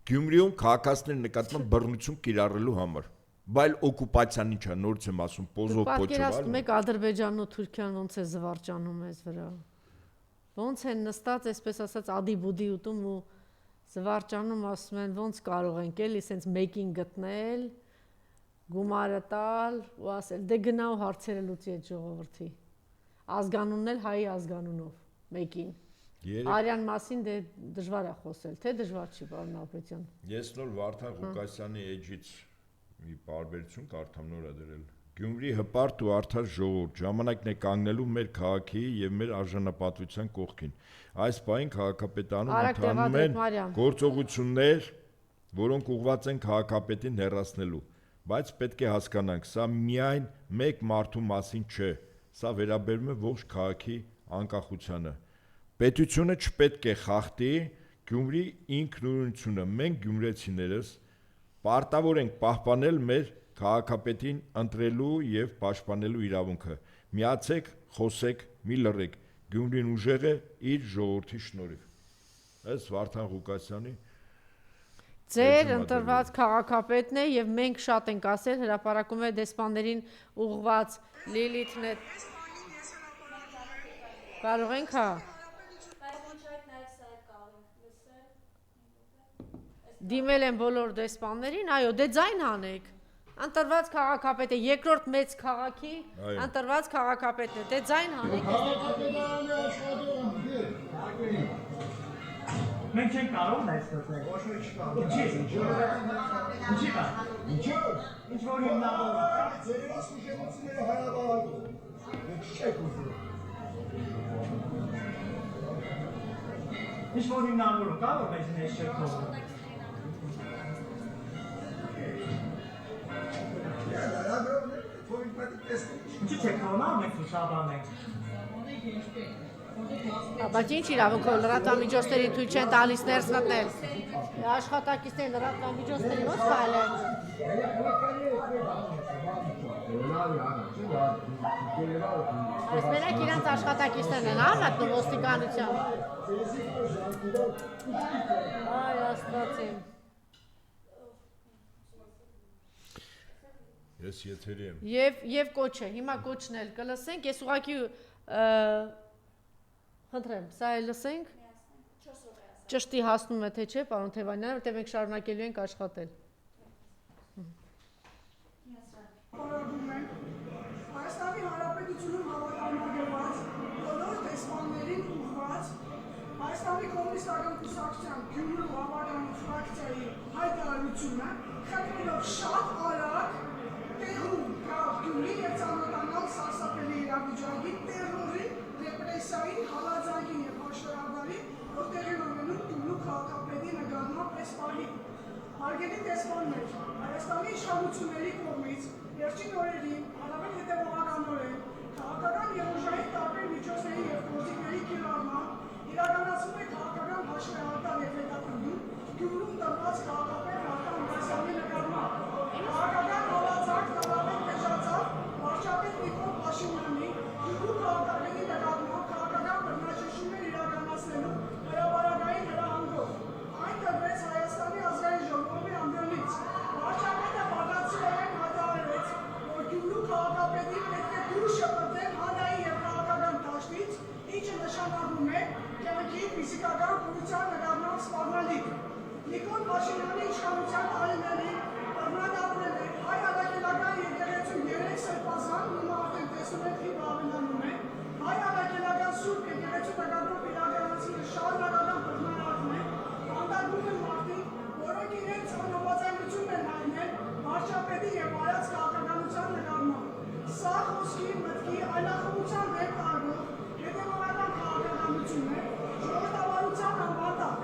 Գյումրիում քաղաքացիների նկատմամբ բռնություն կիրառելու համար Բայց օկուպացիան ինչա նորից եմ ասում պոզով պոչով Պատկերացնում եք Ադրբեջանն ու Թուրքիան ոնց է զվարճանում այս վրա Ոնց են նստած այսպես ասած ադի-բուդի ուտում ու զվարճանում ասում են ոնց կարող ենք էլի սենց մեկին գտնել գումարը տալ ու ասել դե գնա ու հարցերը լուծի այդ ժողովրդի ազգանունն էլ հայի ազգանունով մեկին Արյան մասին դե դժվար է խոսել թե դժվար չի պարոն Ապրետյան Ես նոր Վարդան Ղուկասյանի էջից մի բարբերություն կարդամ նորա դրել Գյումրի հպարտ ու արդար ժողովուրդ, ժամանակն է կանգնելու մեր քաղաքի եւ մեր արժանապատվության կողքին։ Այս պահին քաղաքապետանում ընթանում են գործողություններ, որոնք ուղղված են քաղաքապետին հեռացնելու, բայց պետք է հասկանանք, սա միայն մեկ մարդու մասին չէ, սա վերաբերում է ողջ քաղաքի անկախությանը։ Պետությունը չպետք է խախտի Գյումրի ինքնուրույնությունը, մենք գյումրեցիներս պարտավոր ենք պահպանել մեր քաղաքապետին ընտրելու եւ պաշտպանելու իրավունքը։ Միացեք, խոսեք, մի լռեք։ Գյումրին ուժեղ է իր ժողովրդի շնորհիվ։ Այս Վարդան Ղուկասյանի Ձեր ընտրված քաղաքապետն է եւ մենք շատ ենք ասել, հրապարակում է դեսպաններին ուղղված Լիլիթն է։ Կարող ենք, հա։ Դիմել են բոլոր դեսպաններին, այո, դե ձայն հանեք։ Ընտրված քաղաքապետը երկրորդ մեծ քաղաքի ընտրված քաղաքապետն է, դե ձայն հանեք։ Մենք չենք կարող այս տեսնել, ոչ ոք չկարող։ Ինչի՞ կա։ Ինչ որ հիմնավորում կա, ձերերս ուժեղությունները հարաբերակում։ Մենք չեք ուզում։ Ինչ որ հիմնավորում կա, որ մեզ մեզ չեք թողնում։ Ինչի՞ չեք թողնում, մենք շաբան ենք։ Բայց ինչ իրավունքով լրատվամիջոցներին թույլ չեն տալիս ներս մտնել։ Աշխատակիցների լրատվամիջոցների ո՞նց կարելի է։ Այս մենակ իրենց աշխատակիցներն են մտնում ոստիկանության։ Այ Աստված իմ։ Ես եթերի եմ։ Եվ կոչը, հիմա կոչն էլ կլսենք, ես ուղղակի խնդրեմ, սա էլ լսենք։ Ճշտի հասնում է թե չէ, պարոն Թևանյան, որտեղ մենք շարունակելու ենք աշխատել։ Պարագում են Հայաստանի Հանրապետությունում հավատարմագրված բոլոր դեսպաններին ուղղված Հայաստանի Կոմունիստական կուսակցության Գյումրու հավաքական ֆրակցիայի հայտարարությունը խնդրելով շատ արագ տեղում գալ Գյումրի եւ ցանոթանալ սարսափելի իրավիճակի տերորի, ռեպրեսիայի, հալածանքի եւ հաշվառարանի, որ տեղի ունենում Գյումրու քաղաքապետի նկատմամբ այս պահին։ Հարգելի դեսպաններ, Հայաստանի իշխանությունների կողմից վերջին օրերին առավել հետևողականորեն քաղաքական եւ ուժային տարբեր միջոցների եւ գործիքների կիրառմամբ իրականացվում է քաղաքական հաշվեհարդար եւ հետապնդում Գյումրում տրված քաղաքապետ Վարդան Ղուկասյանի նկատմամբ։ Քաղաքական հալածանք տվավեն կեժացավ վարչապետ Նիկոլ Փաշինյանի Գյումրու քաղաքապետի նկատմամբ քաղաքական բռնաճնշումներ իրականացնելու հրապարակային հրահանգով։ Այն տրվեց Հայաստանի ազգային ժողովի անդրանից։ Վարչապետը բազմացիորեն հայտարարեց, որ Գյումրու քաղաքապետին պետք է դուրս շպրտել հանրային եւ քաղաքական դաշտից, ինչը նշանակում է կյանքի ֆիզիկական կուրության նկատմամբ սպառնալիք։ Նիկոլ Փաշինյանի իշխանության տարիներին բռնադատվել է հայ առաքելական եկեղեցու 3 սրբազան, հիմա արդեն տեսնում եք թիվը ավելանում է, հայ առաքելական սուրբ եկեղեցու նկատմամբ իրականացնող շարունակական բռնարարքն է, անդարգում են մարդիկ, որոնք իրենց անհավատալիությունն են հայտնել վարչապետի եւ հայաց քաղաքականության նկատմամբ։ Սա խոսքի, մտքի, այլախոհության դեմ տարվող հետևողական քաղաքականություն է, ժողովրդավարության անվան տակ։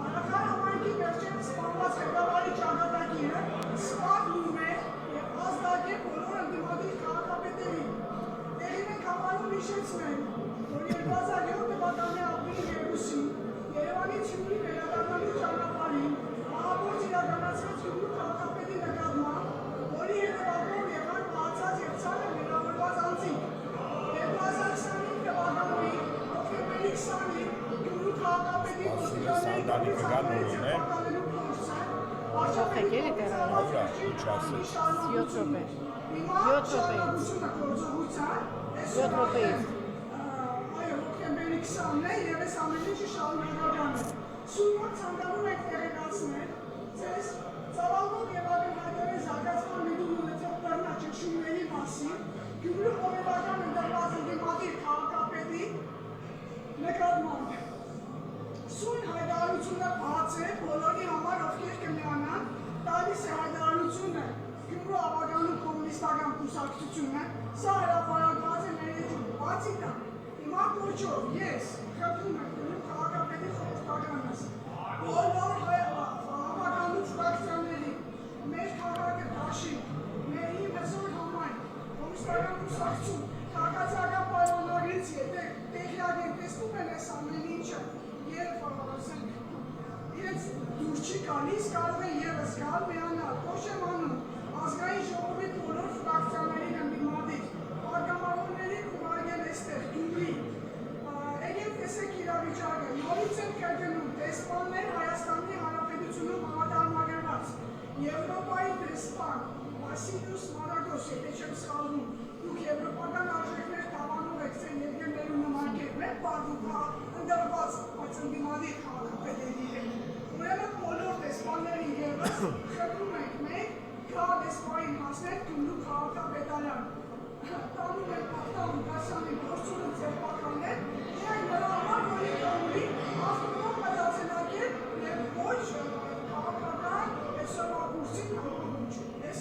Հանրաքար համայնքի վերջերս սպանված ղեկավարի ճակատագիրը սպառնում է եւ ազդակ է բոլոր ընդդիմադիր քաղաքապետերին։ Տեղին ենք համարում հիշեցնել, որ 2007 թվականի ապրիլի 2-ին Երևանից Գյումրի վերադառնալու ճանապարհին ահաբորձ իրականացվեց Գյումրու քաղաքապետի նկատմամբ, որի հետևանքով եղան մահացած եւ ցավը վիրավորված անձինք։ 2025 թվականի հոկտեմբերի 20-ին Գյումրու քաղաքապետի ոստիկանների կողմից Ախեք էլի տեղը։ 7 րոպե։ 7 րոպե։ Այո, հոկտեմբերի 20-ն է եւ այս ամեն ինչը շարունակական է։ Սուրբ ցանկանում եք տեղեկացնել ձեզ ծավալվող եւ ակնհայտորեն զարգացման միտում ունեցող բռնաճնշումների մասին Գյումրու հովևական ընդդիմված ընդդիմադիր քաղաքապետի նկատմամբ։ Սույն հայտարարությունը բաց է բոլորի համար, ովքեր կմիանան, տալիս է հայտարարությունը Գյումրու ավագանու կոմունիստական կուսակցություն որջով ես խփում եմ քաղաքապետի խորհրդականից, որ հավաքանու ֆրակցիաների մեր քաղաքը դաշի, մեր հզոր համայն, կոմիսարական կուսակցություն, քաղաքացիական պայմանագրից եթե տեղյակ են տեսնում են այս ամեն ինչը, եւ իրենց դուր չի գալիս, կարող են ևս գալ միանալ, ոչ եմ անում, ազգային ժողովի բոլոր ֆրակցիաներին եմ դիմադիր, պատգամավորներին ուղարկել այստեղ Գյումրի, եկեք տեսեք իրավիճակը, նորից են կրկնում, դեսպաններ Հայաստանի Հանրապետությունում համատարմագրված, Եվրոպայի դեսպան, Վասիլիուս Մարագոս, եթե չեմ սխալվում, դուք եվրոպական արժեքներ տավանող եք ձեր երկրներում նման կերպեր պարդում ընդրված այս ընդդիմադիր քաղաքապետերի հետ։ Ուրեմն բոլոր դեսպաններին ևս խփում ենք մենք գա դեսպանին հասնել Գյումրու քաղաքապետարան։ Տանում են Արտակ Ղուկասյանի գործունը ձերբակալներ, միայն նրա համար, որ ինքը ունի ավտոնոմ մտածելակերպ եւ ոչ քաղաքական այսօրվա կուրսի համահունչ։ Ես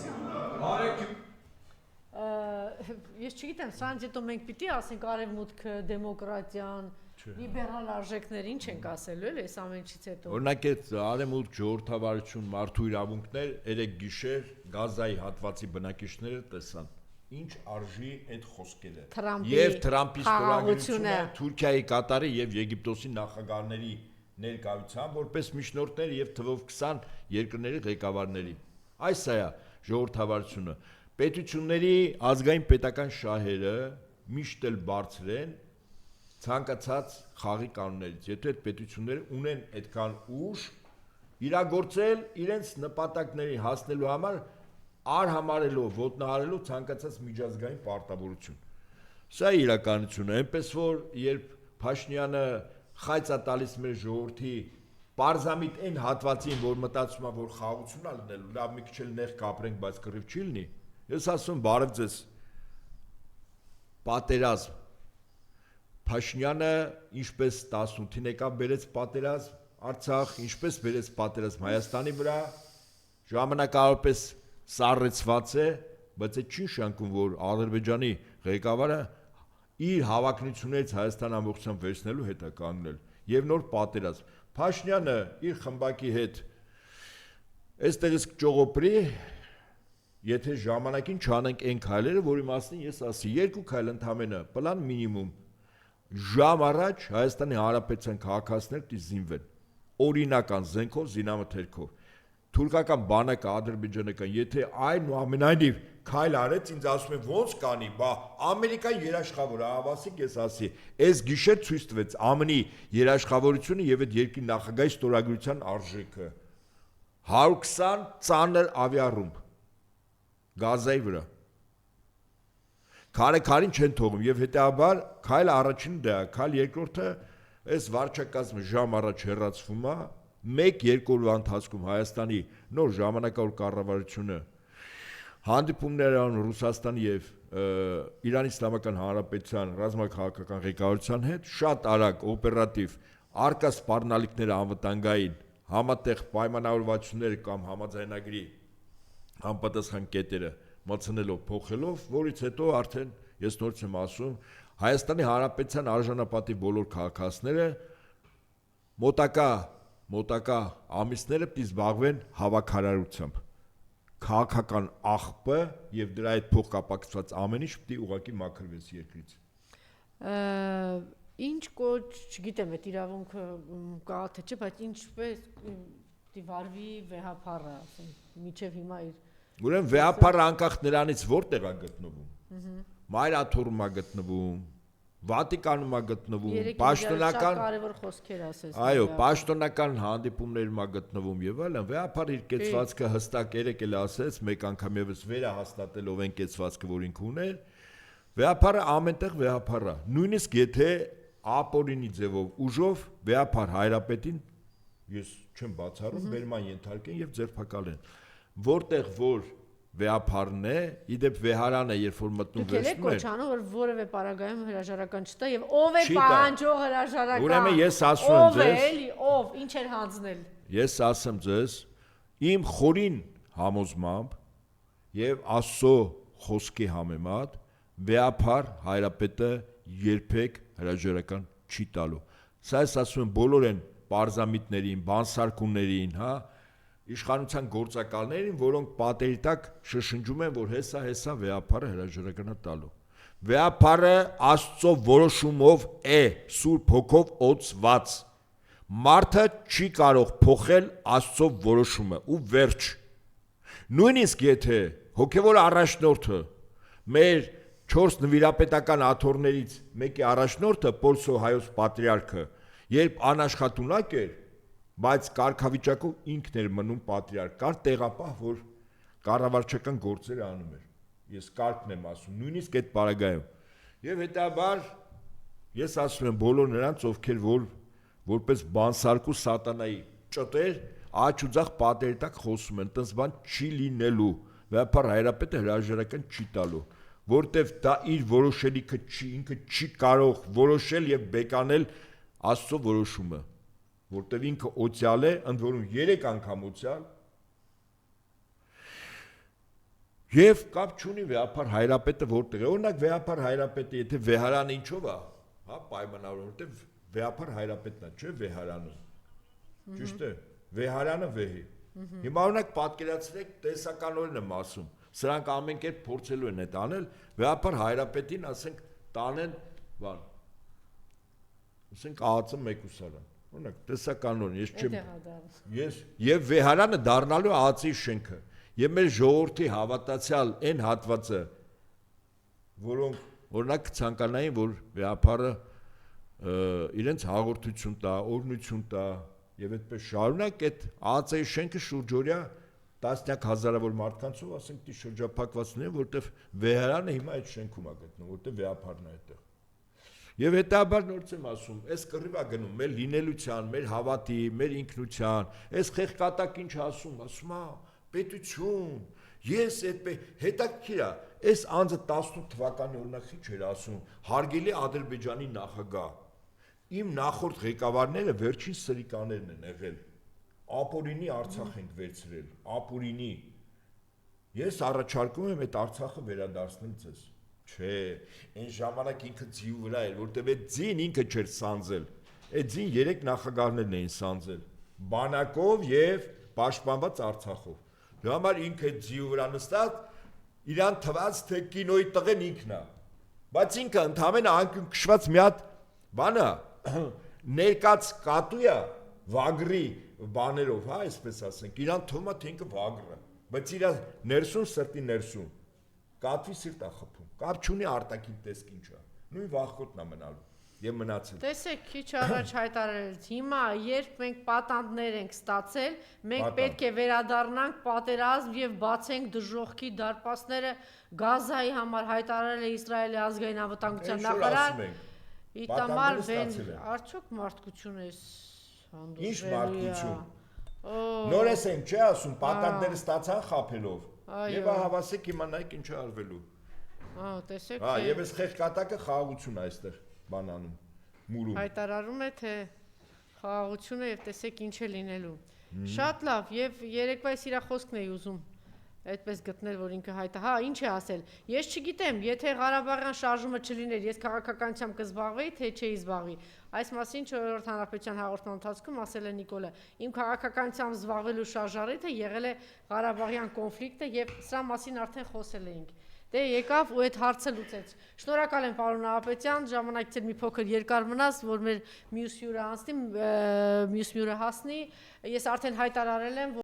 Ես չգիտեմ, սրանց հետո մենք պիտի ասենք արևմուտքը, դեմոկրատիան, լիբերալ արժեքներ ինչ ենք ասելու էլ այս ամենից հետո։ Օրինակ այդ արևմուտք, ժողովրդավարություն, մարդու իրավունքներ, երեք գիշեր Գազայի հատվածի բնակիչները տեսան։ Ինչ արժի այդ խոսքերը։ Եվ Թրամփի ստորագրությունը, Թուրքիայի, Կատարի եւ Եգիպտոսի նախագահների ներկայությամբ որպես միջնորդներ եւ թվով 20 երկրների ղեկավարների։ Այս է ժողովրդավարությունը։ Պետությունների ազգային պետական շահերը միշտ էլ բարձր են ցանկացած խաղի կանոններից, եթե այդ պետությունները ունեն այդքան ուժ իրագործել իրենց նպատակների հասնելու համար արհամարելով, ոտնահարելով ցանկացած միջազգային պարտավորություն։ Սա է իրականությունը, այնպես որ երբ Փաշինյանը խայծա տալիս մեր ժողովրդի պարզամիտ այն հատվածին, որ մտածում է, որ խաղաղություն է լինելու, լավ մի քիչ էլ նեղ կապրենք, բայց կռիվ չի լինի։ Ես ասում բարև ձեզ։ Պատերազմ Փաշինյանը ինչպես 18-ին եկավ բերեց պատերազմ Արցախ, ինչպես բերեց պատերազմ Հայաստանի վրա, ժամանակավորապես սառեցված է, բայց այդ չի նշանակում, որ Ադրբեջանի ղեկավարը իր հավակնություններից Հայաստան ամբողջությամբ վերցնելու հետ է կանգնել եւ նոր պատերազմ։ Փաշինյանը իր խմբակի հետ այստեղից ճողոպրի, եթե ժամանակին չանենք այն քայլերը, որի մասին ես ասի, երկու քայլ ընդամենը, պլան մինիմում ժամ առաջ Հայաստանի Հանրապետության քաղաքացիներ պիտի զինվեն օրինական զենքով, զինամթերքով։ Թուրքական բանակը, ադրբեջանական, եթե այնուամենայնիվ քայլ արեց, ինձ ասում են ոնց կանի, բա Ամերիկան երաշխավոր է, ավասիկ ես ասի, այս գիշեր ցույց տվեց ԱՄՆ-ի երաշխավորությունը եւ այդ երկրի նախագահի ստորագրության արժեքը 120 ծանր ավիառումբ Գազայի վրա։ Քարե-քարին չեն թողում եւ հետեւաբար քայլը առաջինը դա է, քայլ երկրորդը այս վարչակազմը ժամ առաջ հեռացվում է, 1-2 օրվա ընթացքում Հայաստանի նոր ժամանակավոր կառավարությունը հանդիպումներ անում Ռուսաստանի եւ Իրանի Իսլամական Հանրապետության ռազմաքաղաքական ղեկավարության հետ շատ արագ օպերատիվ արկա սպառնալիքները անվտանգային համատեղ պայմանավորվածությունները կամ համաձայնագրի համապատասխան կետերը մտցնելով փոխելով, որից հետո արդեն ես նորից եմ ասում, Հայաստանի Հանրապետության արժանապատիվ բոլոր քաղաքացիները մոտակա ամիսները պիտի զբաղվեն հավաքարարությամբ։ Քաղաքական աղբը եւ դրա հետ փոխկապակցված ամեն ինչ պիտի ուղղակի մաքրվեց երկրից։ Ինչ կոչ, չգիտեմ, այդ իրավունքը կա թե չէ, բայց ինչպես պիտի վարվի վեհապարը, ասենք, միջև հիմա իր Ուրեմն վեհապարը անկախ նրանից որտեղ է գտնվում։ Մայրաթորում է գտնվում, Վատիկանում է գտնվում, պաշտոնական կարևոր խոսքեր ասես։ Այո, պաշտոնական հանդիպումներում է գտնվում եւ այլն, վեհապարը իր կեցվածքը հստակ երեք էլ ասեց, մեկ անգամ եւս վերահաստատելով այն կեցվածքը, որ ինքը ուներ, վեհապարը ամենտեղ վեհապար է։ Նույնիսկ եթե ապօրինի ձևով ուժով վեհապար հայրապետին ես չեմ բացառում, բերման ենթարկեն եւ ձերբակալեն։ Որտեղ որ վեհապարն է, իդեպ վեհարանը երբ որ մտնում վերցնում են։ Դուք եք կոչանում, որ որևէ պարագայում հրաժարական չտա եւ ով է պահանջող հրաժարական։ Ուրեմն ես ասում եմ ձեզ, ով է, էլի, ով, ինչ էր հանձնել։ Ես ասեմ ձեզ, իմ խորին համոզմամբ եւ Աստծո խոսքի համեմատ վեհապար հայրապետը երբեք հրաժարական չի տալու։ Սա ես ասում եմ բոլոր են պարզամիտներին, բանսարկուներին, հա, իշխանության գործակալներին, որոնք պատերի տակ շշնջում են, որ հեսա վեհապարը հրաժարական է տալու։ Վեհապարը Աստծո որոշումով է, Սուրբ Հոգով օծված։ Մարդը չի կարող փոխել Աստծո որոշումը ու վերջ։ Նույնիսկ եթե հոգևոր առաջնորդը մեր 4 նվիրապետական աթոռներից մեկի առաջնորդը Պոլսո հայոց պատրիարքը, երբ անաշխատունակ էր, բայց կարգավիճակով ինքն էր մնում պատրիարք, կար տեղապահ, որ կառավարչական գործեր անում էր։ Ես կարգն եմ ասում, նույնիսկ այդ պարագայում։ Եվ հետաբար ես ասում եմ բոլոր նրանց, ովքեր որպես բանսարկու սատանայի ճտեր, աջ ու ձախ պատերի տակ խոսում են, տենց բան չի լինելու, վեհապար հայրապետը հրաժարական չի տալու, որտեվ դա իր որոշելիքը չի, ինքը չի կարող որոշել եւ բեկանել Աստծո որոշումը, որտեվ ինքը օծյալ է, ընդ որում 3 անգամ օծյալ, եւ կապ չունի վեհապար հայրապետը որտեղ է։ Օրինակ վեհապար հայրապետը, եթե վեհարանը ինչով է, հա, պայմանավորվում, որտեվ վեհապար հայրապետն է, չէ՞ վեհարանը։ Ճիշտ է, վեհարանը վեհի։ Հիմա օրինակ պատկերացրեք, տեսականորեն եմ ասում, սրանք ամեն կերպ փորձելու են այդ անել, վեհապար հայրապետին, ասենք, տանեն, բան, ասենք ԱԱԾ մեկուսարան։ Օրինակ տեսականորեն, ես եւ վեհարանը դառնալու է ԱԱԾ-ի շենքը։ Եվ մեր ժողովրդի հավատացյալ այն հատվածը, որոնք օրինակ ցանկանային, որ վեհապարը իրենց հաղորդություն տա, օրհնություն տա եւ այդպես շարունակ այդ ԱԱԾ-ի շենքը շուրջօրյա տասնյակ հազարավոր մարդկանցով, ասենք, դի շրջափակվածն է, որտեվ վեհարանը հիմա այդ շենքում է գտնվում, որտեվ վեհապարն է այդտեղ։ Եվ հետաբար նորից եմ ասում, այս կռիվ է գնում մեր լինելության, մեր հավատի, մեր ինքնության, այս խեղկատակ ինչ ասում է պետություն, ես հետաքրքիր է, այս անձը 18 թվականի օրինակ ինչ էր ասում, հարգելի Ադրբեջանի նախագահ, իմ նախորդ ղեկավարները վերջին սրիկաներն են եղել, ապօրինի Արցախ ենք վերցրել, ապօրինի, ես առաջարկում եմ այդ Արցախը վերադարձնել ձեզ, չէ, այն ժամանակ ինքը ձիու վրա էր, որտև այդ ձին ինքը չէր սանձել, այդ ձին 3 նախագահներն էին սանձել, բանակով և պաշտպանված Արցախով։ Դրա համար ինքը ձիու վրա նստած իրան թվաց, թե կինոյի տղեն ինքն է, բայց ինքը ընդամենը անկյուն քշված մի հատ բանը ներկած կատու է վագրի բաներով, հա, այսպես ասենք, իրան թվում է, թե ինքը վագր է, բայց իր ներսում սրտի ներսում կատվի սիրտ է խփում, կապ չունի արտաքին տեսք ինչ է, նույն վախկոտն է մնալու եւ մնացել։ Տեսեք, քիչ առաջ հայտարարեց, հիմա երբ մենք պատանդներ ենք ստացել, մենք պետք է վերադառնանք պատերազմ եւ բացենք դժոխքի դարպասները Գազայի համար հայտարարել է Իսրայելի ազգային անվտանգության նախարար Իտամար Բեն, արդյոք մարդկություն է հանդուրժելու։ Ինչ մարդկություն։ Նորես ենք, չէ՞ ասում, պատանդները ստացան խափելով։ Եվ հավասիկ իմանայք ինչ է արվելու։ Տեսեք։ Եվ այս խեղկատակը խաղաղություն է այստեղ բանանում, մուրում։ Հայտարարում է, թե խաղաղությունը եւ տեսեք ինչ է լինելու։ Շատ լավ, եւ երեկվա իրա խոսքն էի ուզում այդպես գտնել, որ ինքը հա, ինչ է ասել։ Ես չգիտեմ, եթե Ղարաբաղյան շարժումը չլիներ, ես քաղաքականությամբ կզբաղվեի, թե չէի զբաղվի։ Այս մասին 4-րդ հանրապետության հաղորդման ընթացքում ասել է Նիկոլը։ Իմ քաղաքականությամբ զբաղվելու շարժառիթը եղել է Ղարաբաղյան կոնֆլիկտը եւ սրա մասին արդեն խոսել էինք։ Դե եկավ ու այդ հարցը լուծեց։ Շնորհակալ եմ պարոն Նահապետյան, ժամանակից մի փոքր երկար մնաց, որ մեր մյուս հյուրը հասնի, մյուս հյուրը հասնի։ Ես արդեն հայտարարել եմ,